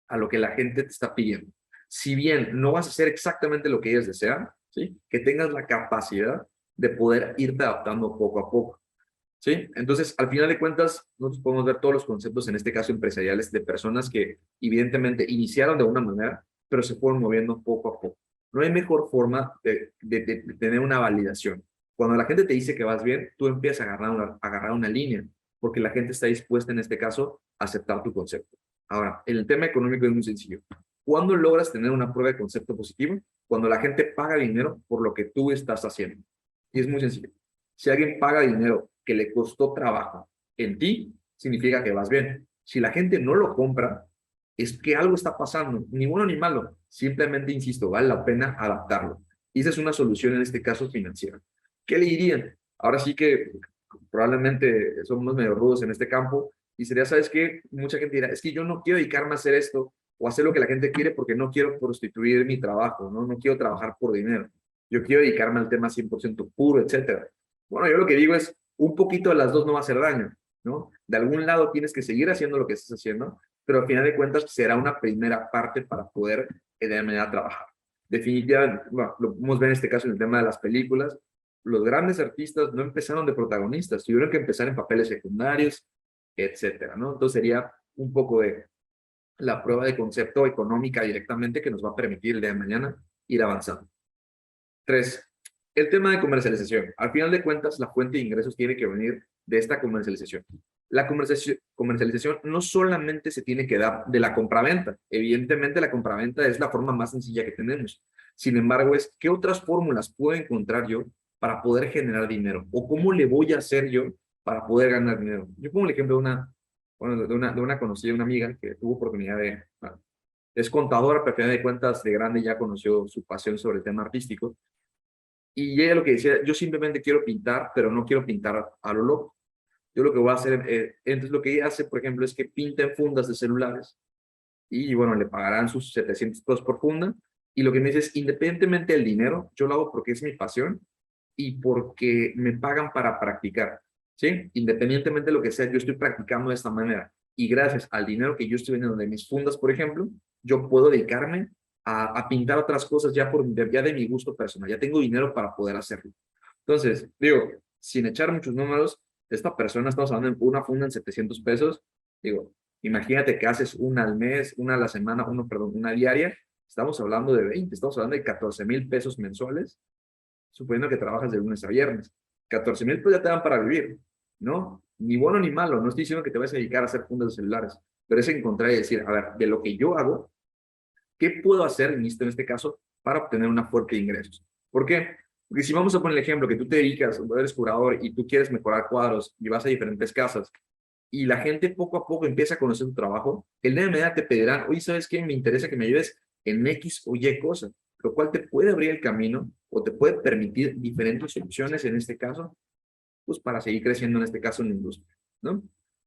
A lo que la gente te está pidiendo. Si bien no vas a hacer exactamente lo que ellos desean, ¿sí? Que tengas la capacidad de poder irte adaptando poco a poco. ¿Sí? Entonces, al final de cuentas, nosotros podemos ver todos los conceptos, en este caso empresariales, de personas que evidentemente iniciaron de una manera, pero se fueron moviendo poco a poco. No hay mejor forma de tener una validación. Cuando la gente te dice que vas bien, tú empiezas a agarrar una línea, porque la gente está dispuesta, en este caso, a aceptar tu concepto. Ahora, el tema económico es muy sencillo. ¿Cuándo logras tener una prueba de concepto positivo? Cuando la gente paga dinero por lo que tú estás haciendo. Y es muy sencillo. Si alguien paga dinero que le costó trabajo en ti, significa que vas bien. Si la gente no lo compra, es que algo está pasando, ni bueno ni malo. Simplemente, insisto, vale la pena adaptarlo. Y esa es una solución en este caso financiera. ¿Qué le dirían? Ahora sí que probablemente somos medio rudos en este campo y sería, ¿sabes qué? Mucha gente dirá, es que yo no quiero dedicarme a hacer esto o hacer lo que la gente quiere porque no quiero prostituir mi trabajo, ¿no? No quiero trabajar por dinero. Yo quiero dedicarme al tema 100% puro, etcétera. Bueno, yo lo que digo es, un poquito de las dos no va a hacer daño, ¿no? De algún lado tienes que seguir haciendo lo que estás haciendo, pero al final de cuentas será una primera parte para poder de manera trabajar. Definitivamente, bueno, lo podemos ver en este caso en el tema de las películas, los grandes artistas no empezaron de protagonistas, tuvieron que empezar en papeles secundarios, etcétera, ¿no? Entonces sería un poco de la prueba de concepto económica directamente que nos va a permitir el día de mañana ir avanzando. 3. El tema de comercialización. Al final de cuentas, la fuente de ingresos tiene que venir de esta comercialización. La comercialización no solamente se tiene que dar de la compraventa. Evidentemente, la compraventa es la forma más sencilla que tenemos. Sin embargo, ¿qué otras fórmulas puedo encontrar yo para poder generar dinero? ¿O cómo le voy a hacer yo para poder ganar dinero? Yo pongo el ejemplo de una conocida, una amiga que tuvo oportunidad es contadora, pero al final de cuentas, de grande ya conoció su pasión sobre el tema artístico. Y ella lo que decía, yo simplemente quiero pintar, pero no quiero pintar a lo loco. Yo lo que voy a hacer, entonces lo que ella hace, por ejemplo, es que pinta en fundas de celulares y bueno, le pagarán sus 700 pesos por funda. Y lo que me dice es, independientemente del dinero, yo lo hago porque es mi pasión y porque me pagan para practicar, ¿sí? Independientemente de lo que sea, yo estoy practicando de esta manera. Y gracias al dinero que yo estoy vendiendo de mis fundas, por ejemplo, yo puedo dedicarme a pintar otras cosas ya de mi gusto personal. Ya tengo dinero para poder hacerlo. Entonces, digo, sin echar muchos números, esta persona, estamos hablando de una funda en 700 pesos, digo, imagínate que haces una al mes, una a la semana, una diaria, estamos hablando de 20, estamos hablando de 14,000 pesos mensuales, suponiendo que trabajas de lunes a viernes. 14,000 pesos ya te dan para vivir, ¿no? Ni bueno ni malo, no estoy diciendo que te vas a dedicar a hacer fundas de celulares, pero es encontrar y decir, a ver, de lo que yo hago, ¿qué puedo hacer en este caso para obtener una fuente de ingresos? ¿Por qué? Porque si vamos a poner el ejemplo que tú te dedicas, eres curador y tú quieres mejorar cuadros y vas a diferentes casas y la gente poco a poco empieza a conocer tu trabajo, el día de mañana te pedirán, oye, ¿sabes qué? Me interesa que me ayudes en X o Y cosa, lo cual te puede abrir el camino o te puede permitir diferentes soluciones en este caso, pues para seguir creciendo en este caso en la industria, ¿no?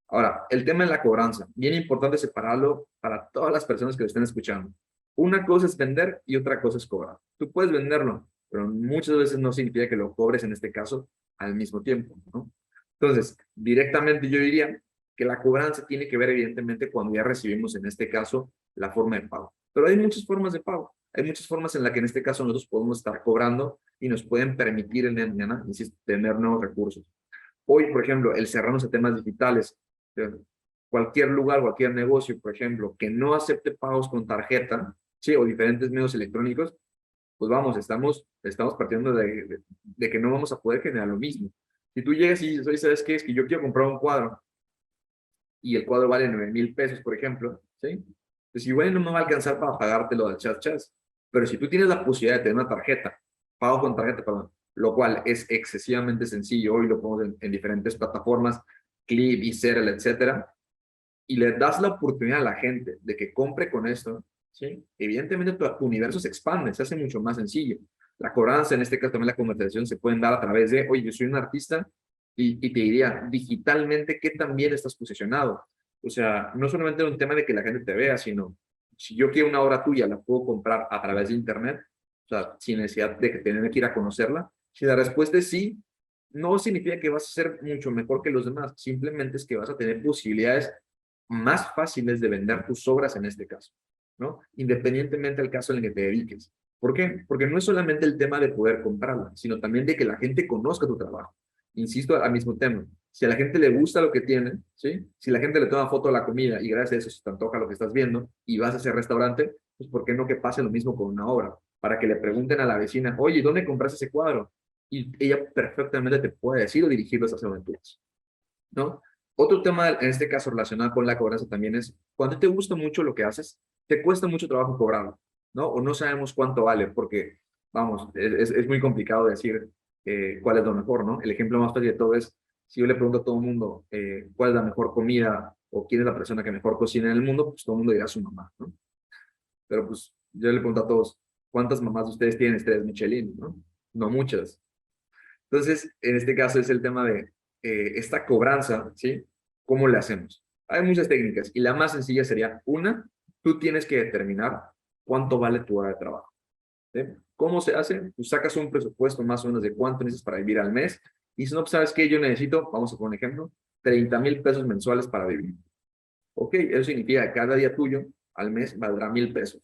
Ahora, el tema de la cobranza, bien importante separarlo para todas las personas que lo estén escuchando. Una cosa es vender y otra cosa es cobrar. Tú puedes venderlo, pero muchas veces no significa que lo cobres en este caso al mismo tiempo, ¿no? Entonces, directamente yo diría que la cobranza tiene que ver evidentemente cuando ya recibimos en este caso la forma de pago. Pero hay muchas formas de pago. Hay muchas formas en las que en este caso nosotros podemos estar cobrando y nos pueden permitir en la mañana, insisto, tener nuevos recursos. Hoy, por ejemplo, el cerrarnos a temas digitales, cualquier lugar, cualquier negocio, por ejemplo, que no acepte pagos con tarjeta, sí, o diferentes medios electrónicos, pues vamos, estamos partiendo de que no vamos a poder generar lo mismo. Si tú llegas y dices, oye, ¿sabes qué? Es que yo quiero comprar un cuadro y el cuadro vale 9,000 pesos, por ejemplo, ¿sí? Pues igual no me va a alcanzar para pagártelo al chas. Pero si tú tienes la posibilidad de tener una tarjeta, pago con tarjeta, perdón, lo cual es excesivamente sencillo, hoy lo ponemos en diferentes plataformas, Clip, Easel, etcétera, y le das la oportunidad a la gente de que compre con esto, ¿sí? Evidentemente tu universo se expande, se hace mucho más sencillo. La cobranza, en este caso también la conversación, se pueden dar a través de, oye, yo soy un artista y te diría, digitalmente, ¿qué tan bien estás posicionado? O sea, no solamente un tema de que la gente te vea, sino si yo quiero una obra tuya, la puedo comprar a través de internet, o sea, sin necesidad de que tener que ir a conocerla. Si la respuesta es sí, no significa que vas a ser mucho mejor que los demás, simplemente es que vas a tener posibilidades más fáciles de vender tus obras en este caso, ¿no? Independientemente del caso en el que te dediques. ¿Por qué? Porque no es solamente el tema de poder comprarla, sino también de que la gente conozca tu trabajo. Insisto al mismo tema. Si a la gente le gusta lo que tiene, ¿sí? Si la gente le toma foto a la comida y gracias a eso se te antoja lo que estás viendo y vas a ese restaurante, pues ¿por qué no que pase lo mismo con una obra? Para que le pregunten a la vecina, oye, ¿dónde compraste ese cuadro? Y ella perfectamente te puede decir o dirigirlos hacia donde tú vas, ¿no? Otro tema, en este caso relacionado con la cobranza también es, cuando te gusta mucho lo que haces, te cuesta mucho trabajo cobrarlo, ¿no? O no sabemos cuánto vale, porque, vamos, es muy complicado decir cuál es lo mejor, ¿no? El ejemplo más fácil de todo es, si yo le pregunto a todo el mundo cuál es la mejor comida o quién es la persona que mejor cocina en el mundo, pues todo el mundo dirá su mamá, ¿no? Pero pues yo le pregunto a todos, ¿cuántas mamás de ustedes tienen estrellas Michelin, no? No muchas. Entonces, en este caso es el tema de esta cobranza, ¿sí? ¿Cómo le hacemos? Hay muchas técnicas y la más sencilla sería, una, tú tienes que determinar cuánto vale tu hora de trabajo, ¿sí? ¿Cómo se hace? Tú sacas un presupuesto más o menos de cuánto necesitas para vivir al mes y si no, pues, ¿sabes qué? Yo necesito, vamos a poner un ejemplo, 30,000 pesos mensuales para vivir. Ok, eso significa que cada día tuyo al mes valdrá 1,000 pesos.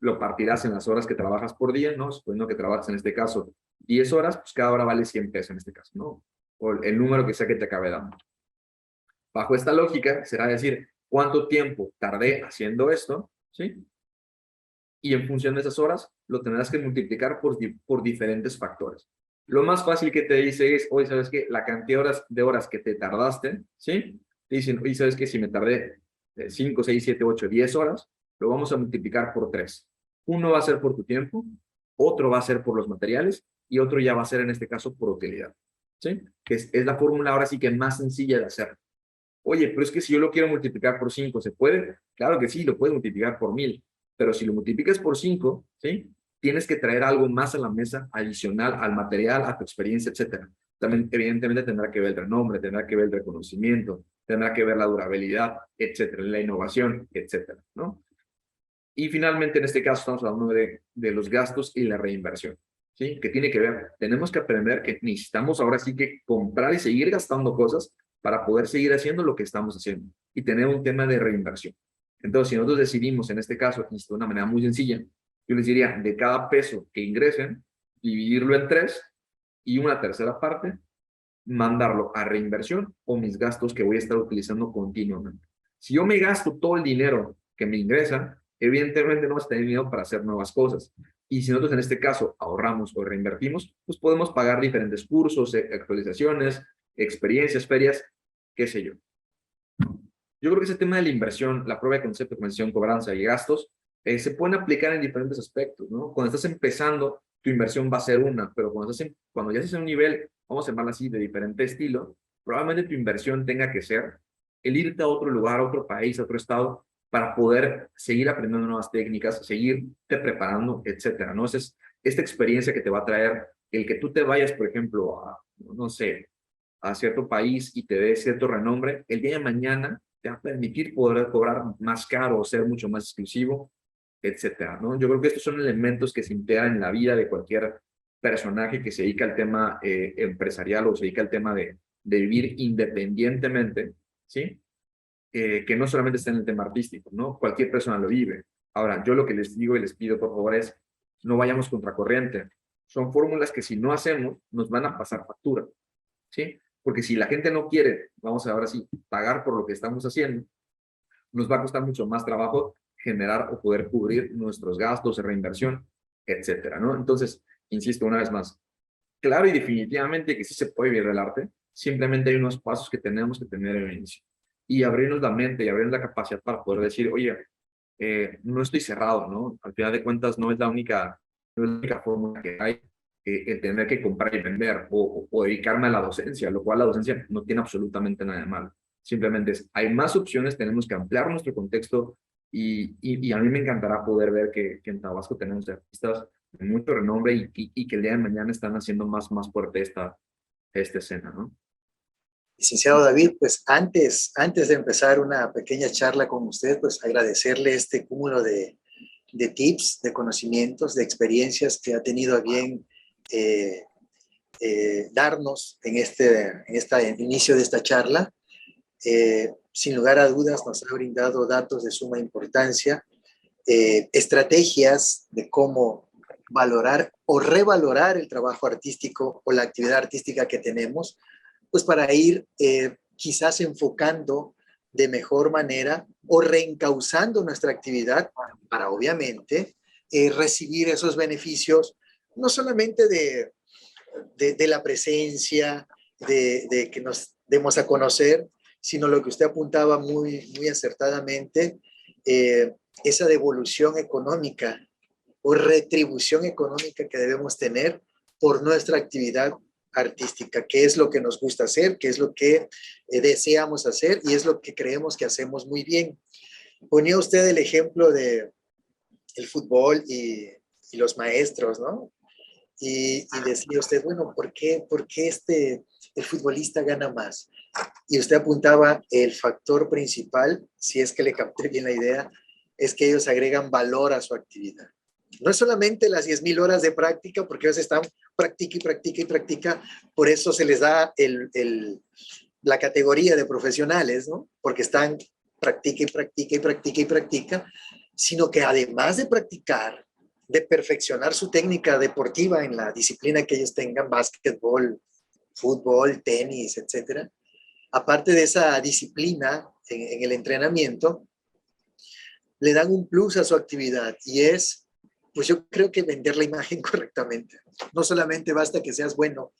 Lo partirás en las horas que trabajas por día, ¿no? Suponiendo que trabajas en este caso 10 horas, pues cada hora vale 100 pesos en este caso, ¿no? O el número que sea que te acabe dando. Bajo esta lógica, será decir, ¿cuánto tiempo tardé haciendo esto? ¿Sí? Y en función de esas horas, lo tendrás que multiplicar por diferentes factores. Lo más fácil que te dice es, oye, ¿sabes qué? La cantidad de horas que te tardaste, ¿sí? Te dicen, oye, ¿sabes qué? Si me tardé 5, 6, 7, 8, 10 horas, lo vamos a multiplicar por 3. Uno va a ser por tu tiempo, otro va a ser por los materiales y otro ya va a ser en este caso por utilidad, ¿sí? Que es la fórmula ahora sí que más sencilla de hacer. Oye, pero es que si yo lo quiero multiplicar por 5, ¿se puede? Claro que sí, lo puedes multiplicar por 1,000, pero si lo multiplicas por 5, ¿sí? Tienes que traer algo más a la mesa adicional al material, a tu experiencia, etcétera. También, evidentemente, tendrá que ver el renombre, tendrá que ver el reconocimiento, tendrá que ver la durabilidad, etcétera, la innovación, etcétera, ¿no? Y finalmente, en este caso, estamos hablando de los gastos y la reinversión, ¿sí? Que tiene que ver, tenemos que aprender que necesitamos ahora sí que comprar y seguir gastando cosas para poder seguir haciendo lo que estamos haciendo y tener un tema de reinversión. Entonces, si nosotros decidimos, en este caso, de una manera muy sencilla, yo les diría, de cada peso que ingresen, dividirlo en 3 y una tercera parte, mandarlo a reinversión o mis gastos que voy a estar utilizando continuamente. Si yo me gasto todo el dinero que me ingresa, evidentemente no vas a tener dinero para hacer nuevas cosas. Y si nosotros en este caso ahorramos o reinvertimos, pues podemos pagar diferentes cursos, actualizaciones, experiencias, ferias, qué sé yo. Yo creo que ese tema de la inversión, la prueba de concepto, mención, cobranza y gastos, se pueden aplicar en diferentes aspectos, ¿no? Cuando estás empezando, tu inversión va a ser una, pero cuando ya estás en un nivel, vamos a llamarlo así, de diferente estilo, probablemente tu inversión tenga que ser el irte a otro lugar, a otro país, a otro estado, para poder seguir aprendiendo nuevas técnicas, seguirte preparando, etcétera, ¿no? Es esta experiencia que te va a traer el que tú te vayas, por ejemplo, a, no sé, a cierto país y te dé cierto renombre, el día de mañana te va a permitir poder cobrar más caro o ser mucho más exclusivo, etcétera, ¿no? Yo creo que estos son elementos que se integran en la vida de cualquier personaje que se dedica al tema empresarial o se dedica al tema de vivir independientemente, ¿sí? Que no solamente está en el tema artístico, ¿no? Cualquier persona lo vive. Ahora, yo lo que les digo y les pido, por favor, es no vayamos contracorriente. Son fórmulas que si no hacemos, nos van a pasar factura, ¿sí? Porque si la gente no quiere, vamos a ahora sí, pagar por lo que estamos haciendo, nos va a costar mucho más trabajo generar o poder cubrir nuestros gastos de reinversión, etcétera, ¿no? Entonces, insisto una vez más, claro y definitivamente que sí se puede vivir del arte, simplemente hay unos pasos que tenemos que tener en el inicio y abrirnos la mente y abrirnos la capacidad para poder decir, oye, no estoy cerrado, ¿no? Al final de cuentas no es la única fórmula que hay, el tener que comprar y vender o dedicarme a la docencia, lo cual la docencia no tiene absolutamente nada de malo. Simplemente hay más opciones, tenemos que ampliar nuestro contexto y a mí me encantará poder ver que en Tabasco tenemos artistas de mucho renombre y que el día de mañana están haciendo más fuerte esta escena, ¿no? Licenciado David, pues antes de empezar una pequeña charla con usted, pues agradecerle este cúmulo de tips, de conocimientos, de experiencias que ha tenido a bien eh, darnos en este inicio de esta charla. Sin lugar a dudas nos ha brindado datos de suma importancia, estrategias de cómo valorar o revalorar el trabajo artístico o la actividad artística que tenemos, pues para ir quizás enfocando de mejor manera o reencauzando nuestra actividad para obviamente recibir esos beneficios, no solamente de la presencia, de que nos demos a conocer, sino lo que usted apuntaba muy acertadamente, esa devolución económica o retribución económica que debemos tener por nuestra actividad artística, qué es lo que nos gusta hacer, qué es lo que deseamos hacer y es lo que creemos que hacemos muy bien. Ponía usted el ejemplo de el fútbol y los maestros, ¿no? Y decía usted, bueno, ¿por qué el futbolista gana más? Y usted apuntaba el factor principal, si es que le capté bien la idea, es que ellos agregan valor a su actividad. No es solamente las 10,000 horas de práctica, porque ellos están practica y practica y practica, por eso se les da la categoría de profesionales, ¿no? Porque están practica y practica y practica y practica, sino que además de practicar, de perfeccionar su técnica deportiva en la disciplina que ellos tengan, básquetbol, fútbol, tenis, etcétera, aparte de esa disciplina en el entrenamiento, le dan un plus a su actividad y es, pues yo creo que vender la imagen correctamente. No solamente basta que seas bueno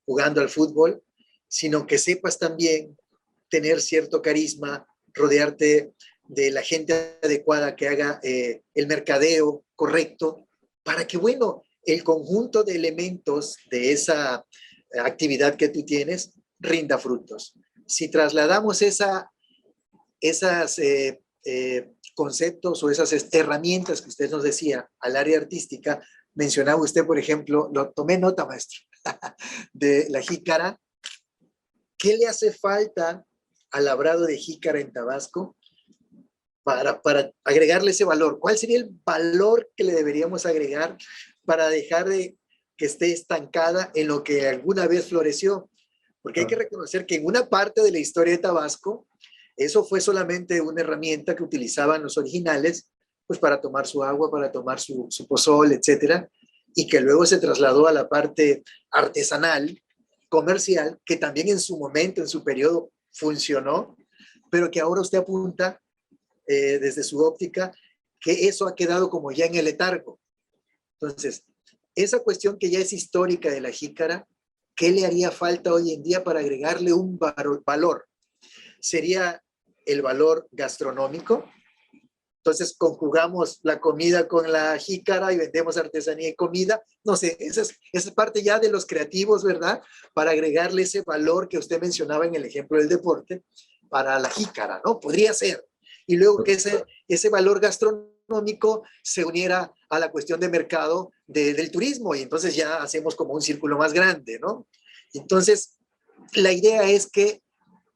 jugando al fútbol, sino que sepas también tener cierto carisma, rodearte de la gente adecuada que haga el mercadeo correcto, para que, bueno, el conjunto de elementos de esa actividad que tú tienes rinda frutos. Si trasladamos esas conceptos o esas herramientas que usted nos decía al área artística, mencionaba usted, por ejemplo, lo tomé nota, maestro, de la jícara. ¿Qué le hace falta al labrado de jícara en Tabasco para agregarle ese valor? ¿Cuál sería el valor que le deberíamos agregar para dejar de que esté estancada en lo que alguna vez floreció? Porque hay que reconocer que en una parte de la historia de Tabasco, eso fue solamente una herramienta que utilizaban los originales, pues para tomar su agua, para tomar su pozol, etcétera, y que luego se trasladó a la parte artesanal, comercial, que también en su momento, en su periodo, funcionó, pero que ahora usted apunta desde su óptica que eso ha quedado como ya en el letargo. Entonces, esa cuestión que ya es histórica de la jícara, ¿qué le haría falta hoy en día para agregarle un valor? ¿Sería el valor gastronómico? Entonces conjugamos la comida con la jícara y vendemos artesanía y comida. No sé, esa es parte ya de los creativos, ¿verdad? Para agregarle ese valor que usted mencionaba en el ejemplo del deporte para la jícara, ¿no? Podría ser. y luego que ese valor gastronómico se uniera a la cuestión de mercado del turismo, y entonces ya hacemos como un círculo más grande, ¿no? Entonces, la idea es que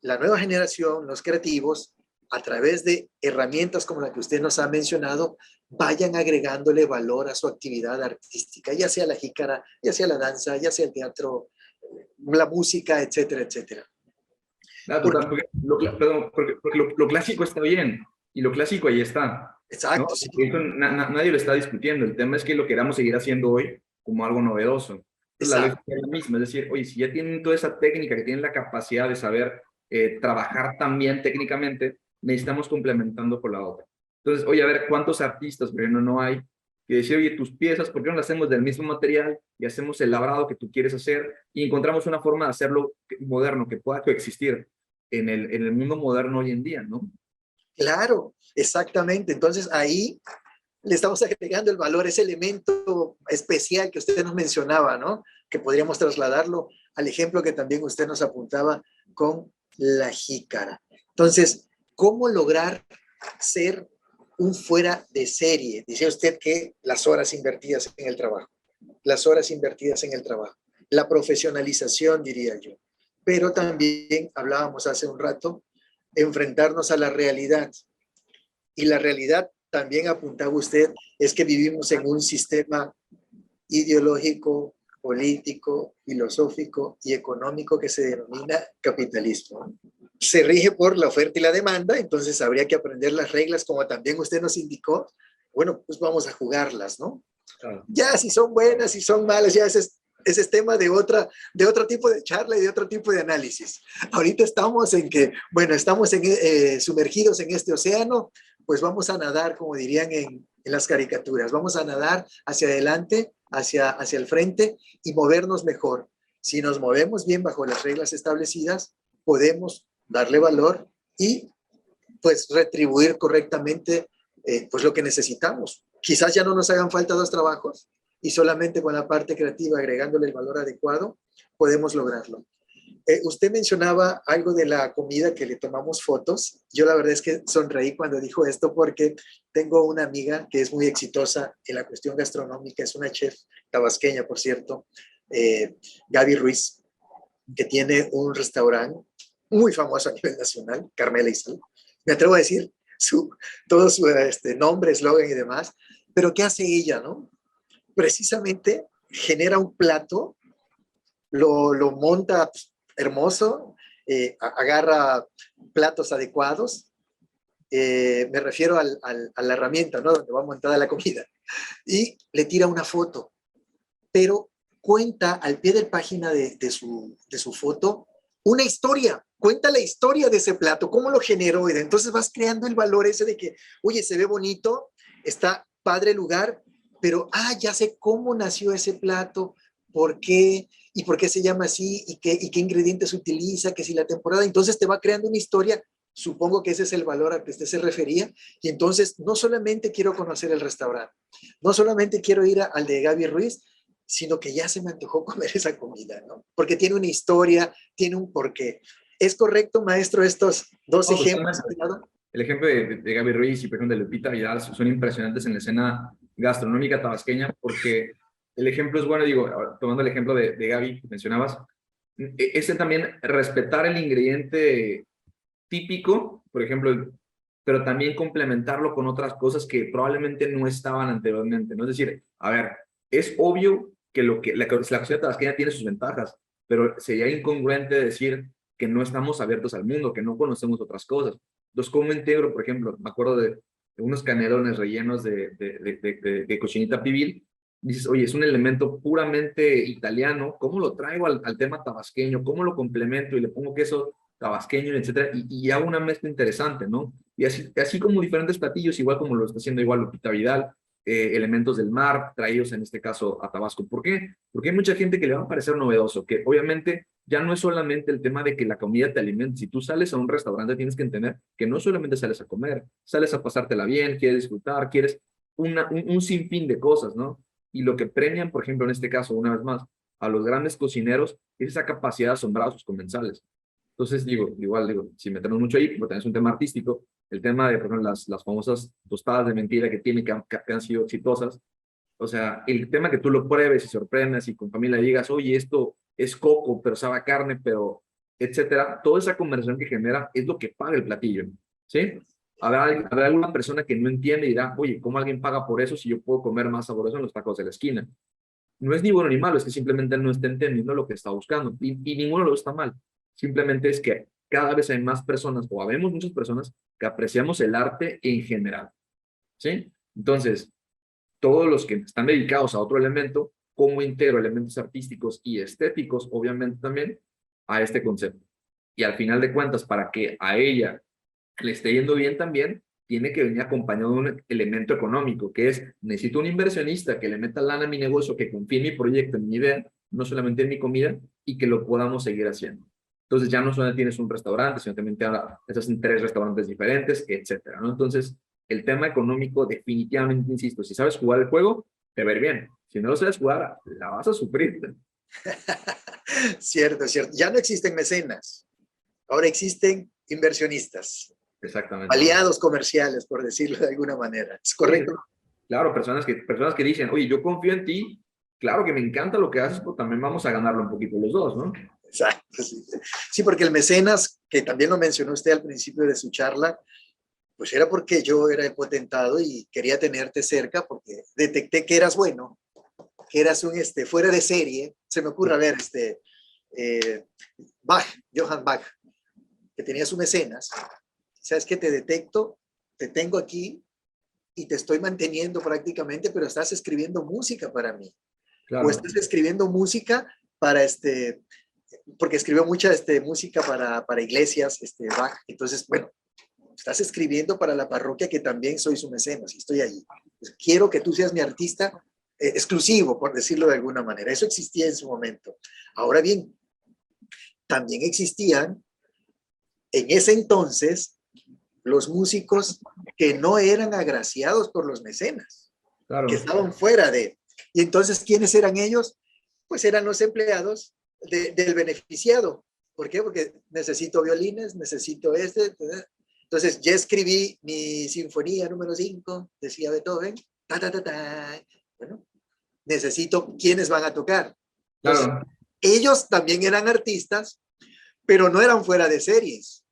la nueva generación, los creativos, a través de herramientas como la que usted nos ha mencionado, vayan agregándole valor a su actividad artística, ya sea la jícara, ya sea la danza, ya sea el teatro, la música, etcétera, etcétera. Ah, Porque, total, perdón, porque lo clásico está bien, y lo clásico ahí está, ¿no? exacto, sí, Eso nadie lo está discutiendo. El tema es que lo queramos seguir haciendo hoy como algo novedoso. Entonces, la lógica exacto. es la misma, es decir, oye, si ya tienen toda esa técnica, que tienen la capacidad de saber trabajar también técnicamente, necesitamos complementando con la otra. Entonces, oye, a ver, ¿cuántos artistas, por ejemplo, no hay? Que decir, oye, tus piezas, ¿por qué no las hacemos del mismo material y hacemos el labrado que tú quieres hacer y encontramos una forma de hacerlo moderno, que pueda coexistir en el mundo moderno hoy en día, ¿no? Claro, exactamente. Entonces ahí le estamos agregando el valor, ese elemento especial que usted nos mencionaba, ¿no? Que podríamos trasladarlo al ejemplo que también usted nos apuntaba con la jícara. Entonces, ¿cómo lograr ser un fuera de serie? Dice usted que las horas invertidas en el trabajo, las horas invertidas en el trabajo, la profesionalización, diría yo. Pero también hablábamos hace un rato, enfrentarnos a la realidad. Y la realidad, también apuntaba usted, es que vivimos en un sistema ideológico, político, filosófico y económico que se denomina capitalismo. Se rige por la oferta y la demanda, entonces habría que aprender las reglas, como también usted nos indicó. Bueno, pues vamos a jugarlas, ¿no? Claro. Ya si son buenas, si son malas, ya ese es tema de otro tipo de charla y de otro tipo de análisis. Ahorita estamos en que, bueno, estamos sumergidos en este océano, pues vamos a nadar, como dirían en las caricaturas, vamos a nadar hacia adelante, hacia el frente y movernos mejor. Si nos movemos bien bajo las reglas establecidas, podemos darle valor y pues retribuir correctamente pues lo que necesitamos. Quizás ya no nos hagan falta dos trabajos y solamente con la parte creativa, agregándole el valor adecuado, podemos lograrlo. Usted mencionaba algo de la comida que le tomamos fotos. Yo la verdad es que sonreí cuando dijo esto porque tengo una amiga que es muy exitosa en la cuestión gastronómica, es una chef tabasqueña, por cierto, Gaby Ruiz, que tiene un restaurante muy famoso a nivel nacional, Carmela y Sal. Me atrevo a decir todo su nombre, eslogan y demás, pero ¿qué hace ella, no? Precisamente genera un plato, lo monta hermoso, agarra platos adecuados, me refiero a la herramienta, ¿no? Donde va montada la comida, y le tira una foto, pero cuenta al pie de página de su foto una historia, cuenta la historia de ese plato, cómo lo generó, y entonces vas creando el valor ese de que, oye, se ve bonito, está padre el lugar, pero, ya sé cómo nació ese plato, por qué, y por qué se llama así, y qué ingredientes utiliza, que si la temporada, entonces te va creando una historia. Supongo que ese es el valor al que usted se refería, y entonces no solamente quiero conocer el restaurante, no solamente quiero ir al de Gaby Ruiz, sino que ya se me antojó comer esa comida, ¿no? Porque tiene una historia, tiene un porqué. ¿Es correcto, maestro, estos dos No, ejemplos? totalmente. El ejemplo de Gaby Ruiz y por ejemplo de Lupita Vidal son impresionantes en la escena gastronómica tabasqueña porque el ejemplo es bueno, digo, tomando el ejemplo de Gaby que mencionabas, es también respetar el ingrediente típico, por ejemplo, pero también complementarlo con otras cosas que probablemente no estaban anteriormente, ¿no? Es decir, a ver, es obvio que la cocina tabasqueña tiene sus ventajas, pero sería incongruente decir que no estamos abiertos al mundo, que no conocemos otras cosas. Entonces, ¿cómo integro, por ejemplo, me acuerdo de unos canelones rellenos de cochinita pibil? Dices, oye, es un elemento puramente italiano, ¿cómo lo traigo al tema tabasqueño? ¿Cómo lo complemento y le pongo queso tabasqueño, etcétera? Y hago una mezcla interesante, ¿no? Y así como diferentes platillos, igual como lo está haciendo igual Lupita Vidal, elementos del mar traídos en este caso a Tabasco. ¿Por qué? Porque hay mucha gente que le va a parecer novedoso, que obviamente ya no es solamente el tema de que la comida te alimente. Si tú sales a un restaurante tienes que entender que no solamente sales a comer, sales a pasártela bien, quieres disfrutar, quieres un sinfín de cosas, ¿no? Y lo que premian, por ejemplo, en este caso, una vez más, a los grandes cocineros es esa capacidad de asombrar a sus comensales. Entonces, digo, igual, digo, si metemos mucho ahí, porque también es un tema artístico, el tema de, por ejemplo, las famosas tostadas de mentira que tienen, que han sido exitosas. O sea, el tema que tú lo pruebes y sorprendas y con familia digas, oye, esto es coco, pero sabe a carne, pero etcétera, toda esa conversación que genera es lo que paga el platillo, ¿sí? Habrá alguna persona que no entiende y dirá, oye, ¿cómo alguien paga por eso si yo puedo comer más sabroso en los tacos de la esquina? No es ni bueno ni malo, es que simplemente él no está entendiendo lo que está buscando y ninguno lo está mal. Simplemente es que cada vez hay más personas o habemos muchas personas que apreciamos el arte en general, ¿sí? Entonces, todos los que están dedicados a otro elemento, como integro elementos artísticos y estéticos, obviamente también, a este concepto. Y al final de cuentas, para que a ella le esté yendo bien también, tiene que venir acompañado de un elemento económico, que es, necesito un inversionista que le meta lana a mi negocio, que confíe en mi proyecto, en mi idea, no solamente en mi comida, y que lo podamos seguir haciendo. Entonces ya no solo tienes un restaurante, sino también estás en 3 restaurantes diferentes, etcétera, ¿no? Entonces, el tema económico definitivamente, insisto, si sabes jugar el juego, te va a ir bien. Si no lo sabes jugar, la vas a sufrir. Cierto, cierto. Ya no existen mecenas, ahora existen inversionistas, Exactamente. aliados comerciales, por decirlo de alguna manera. ¿Es Sí, correcto? claro, personas que dicen, oye, yo confío en ti, claro que me encanta lo que haces, pero también vamos a ganarlo un poquito los dos, ¿no? Exacto. Sí. Sí, porque el mecenas, que también lo mencionó usted al principio de su charla, pues era porque yo era el potentado y quería tenerte cerca porque detecté que eras bueno, que eras un fuera de serie. Se me ocurre, a ver, eh, Bach, Johann Bach, que tenía su mecenas. ¿Sabes qué? Te detecto, te tengo aquí y te estoy manteniendo prácticamente, pero estás escribiendo música para mí. O Claro, estás escribiendo música para porque escribió mucha música para iglesias, Bach. Entonces, bueno, estás escribiendo para la parroquia que también soy su mecenas y estoy allí. Pues quiero que tú seas mi artista exclusivo, por decirlo de alguna manera. Eso existía en su momento. Ahora bien, también existían en ese entonces los músicos que no eran agraciados por los mecenas, que claro, estaban fuera de. Y entonces, ¿quiénes eran ellos? Pues eran los empleados del beneficiado. ¿Por qué? Porque necesito violines, necesito Entonces, ya escribí mi sinfonía número 5, decía Beethoven. Ta, ta, ta, ta. Bueno, necesito quiénes van a tocar. Entonces, claro, ellos también eran artistas, pero no eran fuera de series.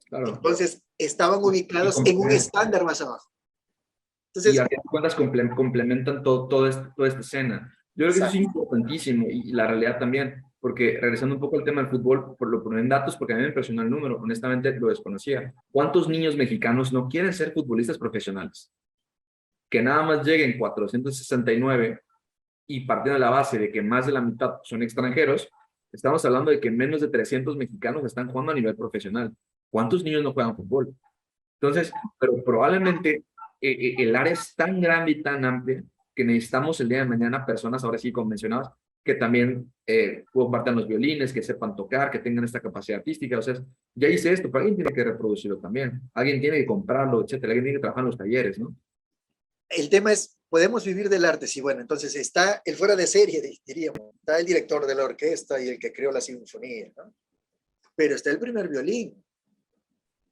claro. Entonces, estaban Y, ubicados en un estándar más abajo. y Entonces, a fin de cuentas complementan toda esta escena. Yo creo que eso es exacto. importantísimo y la realidad también, porque regresando un poco al tema del fútbol, por lo poner en datos, porque a mí me impresionó el número, honestamente lo desconocía. ¿Cuántos niños mexicanos no quieren ser futbolistas profesionales? Que nada más lleguen 469 y partiendo de la base de que más de la mitad son extranjeros, estamos hablando de que menos de 300 mexicanos están jugando a nivel profesional. ¿Cuántos niños no juegan fútbol? Entonces, pero probablemente el área es tan grande y tan amplia que necesitamos el día de mañana personas, ahora sí convencionadas, que también compartan los violines, que sepan tocar, que tengan esta capacidad artística. O sea, ya hice esto, pero alguien tiene que reproducirlo también. Alguien tiene que comprarlo, etcétera. Alguien tiene que trabajar en los talleres, ¿no? El tema es, ¿podemos vivir del arte? Sí, bueno, entonces está el fuera de serie, diríamos. Está el director de la orquesta y el que creó la sinfonía, ¿no? Pero está el primer violín,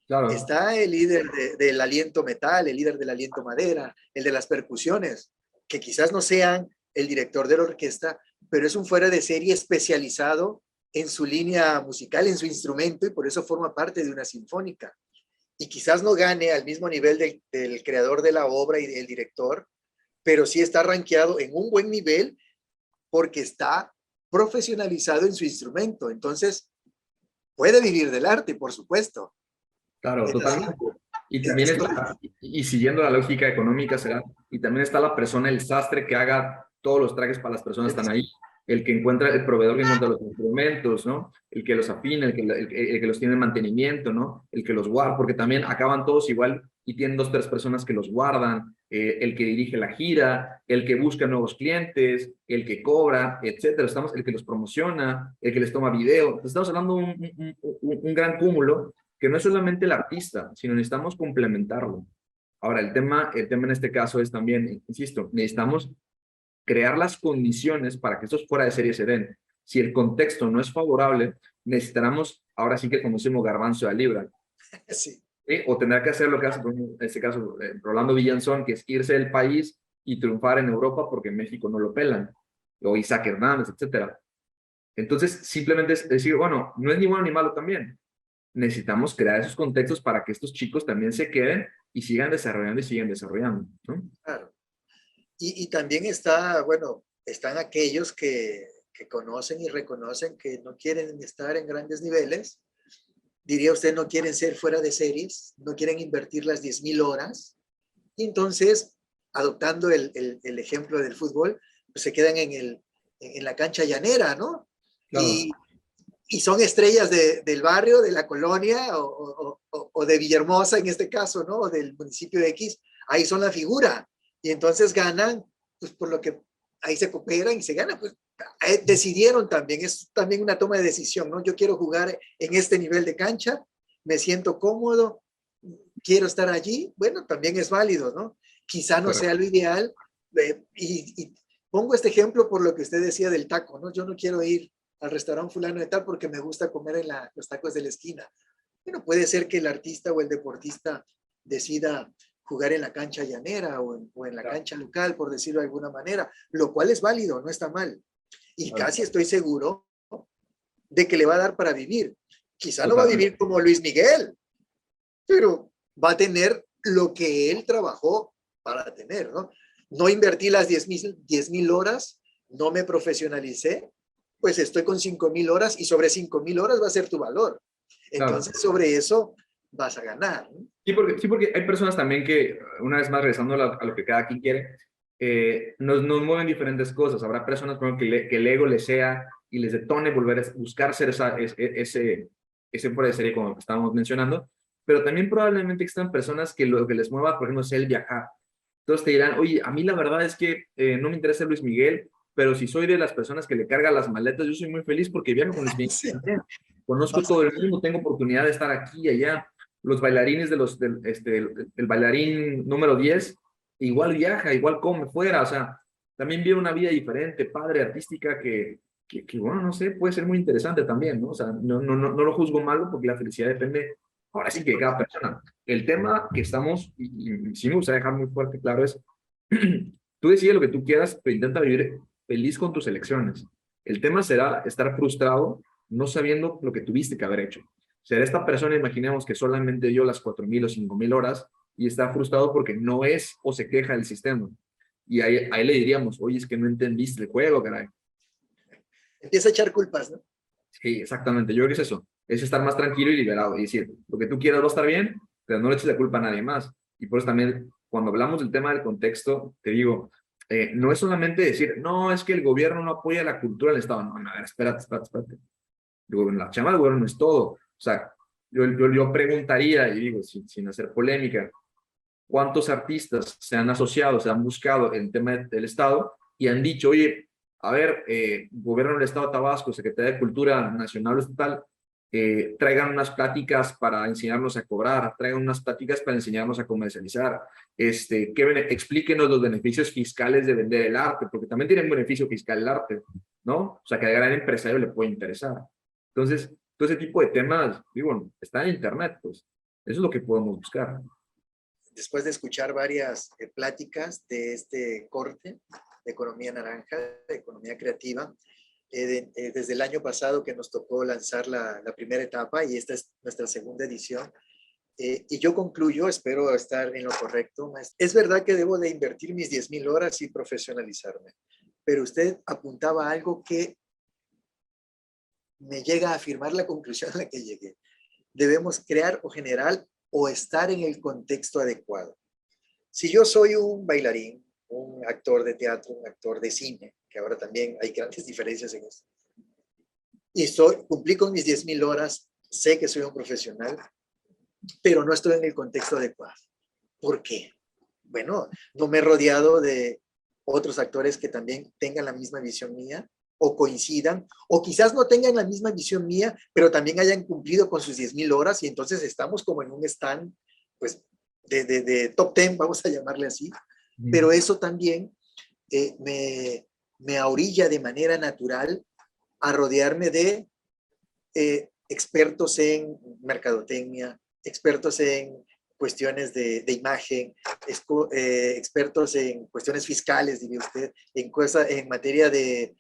Claro, está el líder del aliento metal, el líder del aliento madera, el de las percusiones, que quizás no sean el director de la orquesta, pero es un fuera de serie especializado en su línea musical, en su instrumento, y por eso forma parte de una sinfónica. Y quizás no gane al mismo nivel del creador de la obra y del director, pero sí está rankeado en un buen nivel porque está profesionalizado en su instrumento. Entonces, puede vivir del arte, por supuesto. claro, Es así, totalmente. Y también está, y siguiendo la lógica económica será, y también está la persona, el sastre que haga todos los trajes para las personas que están ahí, el que encuentra, el proveedor que encuentra los instrumentos, ¿no? El que los afina, el que los tiene en mantenimiento, ¿no? El que los guarda, porque también acaban todos igual y tienen 2, 3 personas que los guardan, el que dirige la gira, el que busca nuevos clientes, el que cobra, etcétera. Estamos, el que los promociona, el que les toma video. Entonces, estamos hablando de un gran cúmulo que no es solamente el artista, sino necesitamos complementarlo. Ahora, el tema en este caso es también, insisto, necesitamos crear las condiciones para que estos fuera de serie se den. Si el contexto no es favorable, necesitamos, ahora sí que como decimos, garbanzo a libra. sí. O tendrá que hacer lo que hace, por ejemplo, en este caso, Rolando Villanzón, que es irse del país y triunfar en Europa porque en México no lo pelan, o Isaac Hernández, etcétera. Entonces, simplemente es decir, bueno, no es ni bueno ni malo también. Necesitamos crear esos contextos para que estos chicos también se queden y sigan desarrollando y sigan desarrollando, ¿no? Claro. Y también está, bueno, están aquellos que conocen y reconocen que no quieren estar en grandes niveles. Diría usted, no quieren ser fuera de series, no quieren invertir las 10.000 horas. Y entonces, adoptando el ejemplo del fútbol, pues se quedan en la cancha llanera, ¿no? Claro. Y son estrellas del barrio, de la colonia o de Villahermosa en este caso, ¿no? O del municipio de X. Ahí son la figura. Y entonces ganan, pues por lo que ahí se cooperan y se ganan, pues decidieron también, es también una toma de decisión, ¿no? Yo quiero jugar en este nivel de cancha, me siento cómodo, quiero estar allí, bueno, también es válido, ¿no? Quizá no sea lo ideal, y pongo este ejemplo por lo que usted decía del taco, ¿no? Yo no quiero ir al restaurante fulano de tal porque me gusta comer en los tacos de la esquina. Bueno, puede ser que el artista o el deportista decida jugar en la cancha llanera o en la cancha local, por decirlo de alguna manera, lo cual es válido, no está mal. Y casi estoy seguro de que le va a dar para vivir. Quizá no va a vivir como Luis Miguel, pero va a tener lo que él trabajó para tener, ¿no? No invertí las 10,000 horas, no me profesionalicé, pues estoy con 5,000 horas y sobre 5,000 horas va a ser tu valor. Entonces, sobre eso vas a ganar, ¿no? Sí, porque hay personas también que, una vez más, regresando a lo que cada quien quiere, nos mueven diferentes cosas. Habrá personas por ejemplo, que el ego les sea y les detone volver a buscar ser ese fuera de serie como lo que estábamos mencionando, pero también probablemente existan personas que lo que les mueva, por ejemplo, sea el viajar. Entonces te dirán, oye, a mí la verdad es que no me interesa Luis Miguel, pero si soy de las personas que le carga las maletas, yo soy muy feliz porque viajo con Luis Miguel. Sí. Conozco todo el mundo, tengo oportunidad de estar aquí y allá. Los bailarines del bailarín número 10, igual viaja, igual come fuera, o sea, también vive una vida diferente, padre, artística, que bueno, no sé, puede ser muy interesante también, ¿no? O sea, no lo juzgo malo porque la felicidad depende, ahora sí que de cada persona. El tema que estamos, y sí me gustaría dejar muy fuerte claro es, tú decides lo que tú quieras, pero intenta vivir feliz con tus elecciones. El tema será estar frustrado no sabiendo lo que tuviste que haber hecho. Será esta persona, imaginemos que solamente dio las 4,000 o 5,000 horas y está frustrado porque no es o se queja del sistema. Y ahí le diríamos, oye, es que no entendiste el juego, caray. Empieza a echar culpas, ¿no? Sí, exactamente. Yo creo que es eso. Es estar más tranquilo y liberado. Y decir, lo que tú quieras va a estar bien, pero no le eches la culpa a nadie más. Y por eso también, cuando hablamos del tema del contexto, te digo, no es solamente decir, no, es que el gobierno no apoya la cultura del Estado. No, a ver, espérate. Digo, la chama del gobierno no es todo. O sea, yo preguntaría, y digo, sin hacer polémica, ¿cuántos artistas se han asociado, se han buscado en el tema del Estado y han dicho, oye, a ver, gobierno del Estado de Tabasco, Secretaría de Cultura Nacional o Estatal, traigan unas pláticas para enseñarnos a cobrar, traigan unas pláticas para enseñarnos a comercializar, explíquenos los beneficios fiscales de vender el arte, porque también tiene un beneficio fiscal el arte, ¿no? O sea, que al gran empresario le puede interesar. Entonces, todo ese tipo de temas, digo, está en internet, pues, eso es lo que podemos buscar. Después de escuchar varias pláticas de este corte de economía naranja, de economía creativa, desde el año pasado que nos tocó lanzar la primera etapa y esta es nuestra segunda edición. Y yo concluyo, espero estar en lo correcto. Es verdad que debo de invertir mis 10,000 horas y profesionalizarme, pero usted apuntaba a algo que me llega a afirmar la conclusión a la que llegué. Debemos crear o generar o estar en el contexto adecuado. Si yo soy un bailarín, un actor de teatro, un actor de cine, que ahora también hay grandes diferencias en esto, y cumplí con mis 10,000 horas, sé que soy un profesional, pero no estoy en el contexto adecuado. ¿Por qué? Bueno, no me he rodeado de otros actores que también tengan la misma visión mía o coincidan, o quizás no tengan la misma visión mía, pero también hayan cumplido con sus 10,000 horas y entonces estamos como en un stand, pues, de top 10, vamos a llamarle así, pero eso también me orilla de manera natural a rodearme de expertos en mercadotecnia, expertos en cuestiones de imagen, expertos en cuestiones fiscales, diría usted, en materia de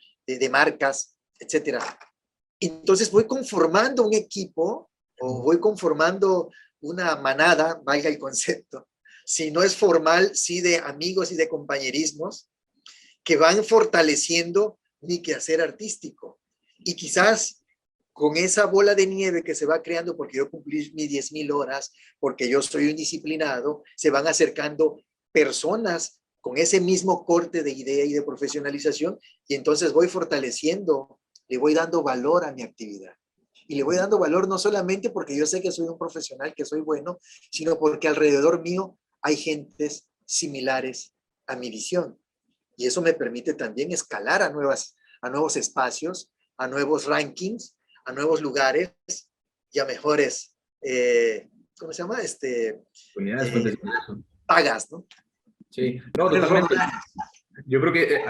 marcas, etcétera. Entonces voy conformando un equipo o voy conformando una manada, valga el concepto, si no es formal, sí de amigos y de compañerismos, que van fortaleciendo mi quehacer artístico. Y quizás con esa bola de nieve que se va creando porque yo cumplí mis 10,000 horas, porque yo soy un disciplinado, se van acercando personas con ese mismo corte de idea y de profesionalización, y entonces voy fortaleciendo, le voy dando valor a mi actividad. Y le voy dando valor no solamente porque yo sé que soy un profesional, que soy bueno, sino porque alrededor mío hay gentes similares a mi visión. Y eso me permite también escalar a nuevos espacios, a nuevos rankings, a nuevos lugares y a mejores, ¿cómo se llama? Unidades, fuentes de ingreso. Pagas, ¿no? Sí, no, totalmente. Yo creo que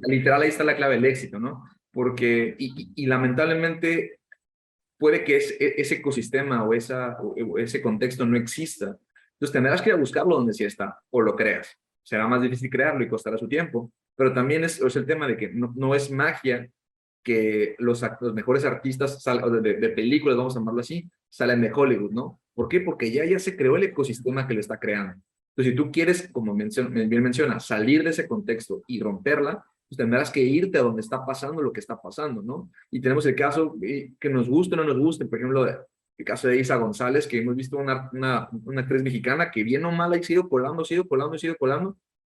literal ahí está la clave del éxito, ¿no? Porque, y lamentablemente, puede que ese ecosistema o ese contexto no exista. Entonces tendrás que ir a buscarlo donde sí está, o lo creas. Será más difícil crearlo y costará su tiempo, pero también es el tema de que no es magia que los mejores artistas de películas, vamos a llamarlo así, salen de Hollywood, ¿no? ¿Por qué? Porque ya se creó el ecosistema que lo está creando. Entonces, si tú quieres, como bien menciona, salir de ese contexto y romperla, pues tendrás que irte a donde está pasando lo que está pasando, ¿no? Y tenemos el caso que nos guste o no nos guste, por ejemplo, el caso de Isa González, que hemos visto una actriz mexicana que bien o mal ha sido colando,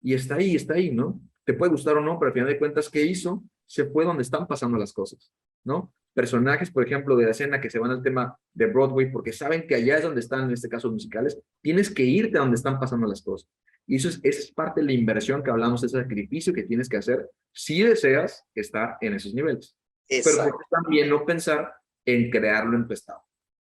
y está ahí, ¿no? Te puede gustar o no, pero al final de cuentas, ¿qué hizo? Se fue donde están pasando las cosas, ¿no? Personajes, por ejemplo, de la escena que se van al tema de Broadway porque saben que allá es donde están, en este caso, musicales, tienes que irte a donde están pasando las cosas. Y esa es parte de la inversión que hablamos, ese sacrificio que tienes que hacer si deseas estar en esos niveles. Exacto. Pero también no pensar en crearlo en tu estado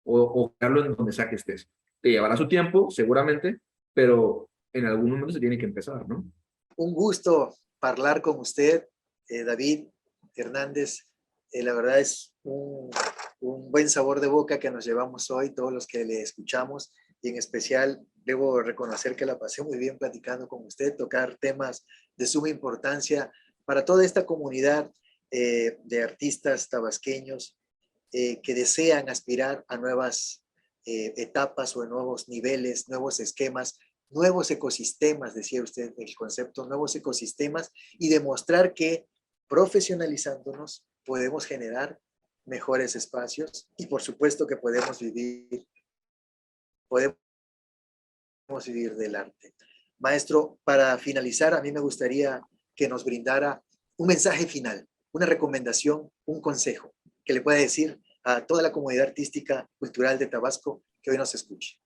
o crearlo en donde sea que estés. Te llevará su tiempo, seguramente, pero en algún momento se tiene que empezar, ¿no? Un gusto hablar con usted, David Hernández. La verdad es un buen sabor de boca que nos llevamos hoy, todos los que le escuchamos, y en especial debo reconocer que la pasé muy bien platicando con usted, tocar temas de suma importancia para toda esta comunidad de artistas tabasqueños que desean aspirar a nuevas etapas o a nuevos niveles, nuevos esquemas, nuevos ecosistemas, decía usted el concepto, nuevos ecosistemas, y demostrar que profesionalizándonos podemos generar mejores espacios y por supuesto que podemos vivir del arte. Maestro, para finalizar, a mí me gustaría que nos brindara un mensaje final, una recomendación, un consejo que le pueda decir a toda la comunidad artística cultural de Tabasco que hoy nos escuche.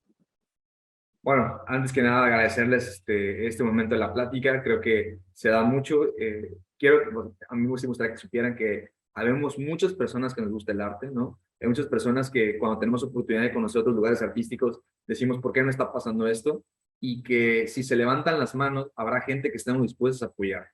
Bueno, antes que nada agradecerles este momento de la plática, creo que se da mucho. A mí me gustaría que supieran que habemos muchas personas que nos gusta el arte, ¿no? Hay muchas personas que cuando tenemos oportunidad de conocer otros lugares artísticos, decimos, ¿por qué no está pasando esto? Y que si se levantan las manos, habrá gente que estemos dispuestos a apoyar.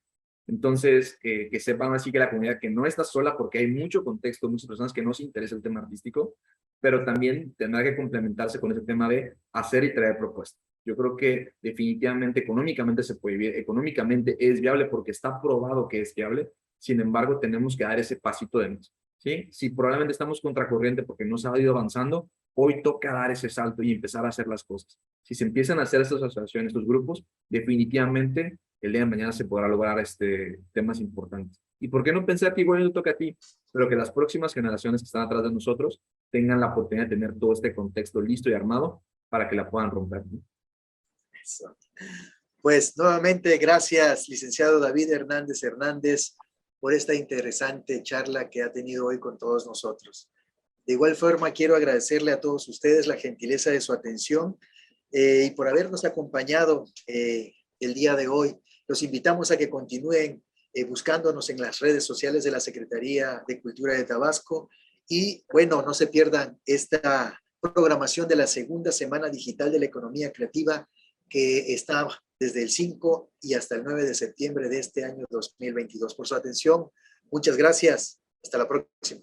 Entonces, que sepan así que la comunidad que no está sola porque hay mucho contexto, muchas personas que no se interesa el tema artístico, pero también tendrá que complementarse con ese tema de hacer y traer propuestas. Yo creo que definitivamente económicamente se puede vivir, económicamente es viable porque está probado que es viable, sin embargo tenemos que dar ese pasito de más, ¿sí? Si probablemente estamos contracorriente porque no se ha ido avanzando, hoy toca dar ese salto y empezar a hacer las cosas. Si se empiezan a hacer estas asociaciones, estos grupos, definitivamente el día de mañana se podrá lograr temas importantes. ¿Y por qué no pensar que igual no toca a ti, pero que las próximas generaciones que están atrás de nosotros tengan la oportunidad de tener todo este contexto listo y armado para que la puedan romper, ¿no? Eso. Pues nuevamente gracias, licenciado David Hernández, por esta interesante charla que ha tenido hoy con todos nosotros. De igual forma, quiero agradecerle a todos ustedes la gentileza de su atención y por habernos acompañado el día de hoy. Los invitamos a que continúen buscándonos en las redes sociales de la Secretaría de Cultura de Tabasco y, bueno, no se pierdan esta programación de la segunda semana digital de la economía creativa que está desde el 5 y hasta el 9 de septiembre de este año 2022. Por su atención, muchas gracias. Hasta la próxima.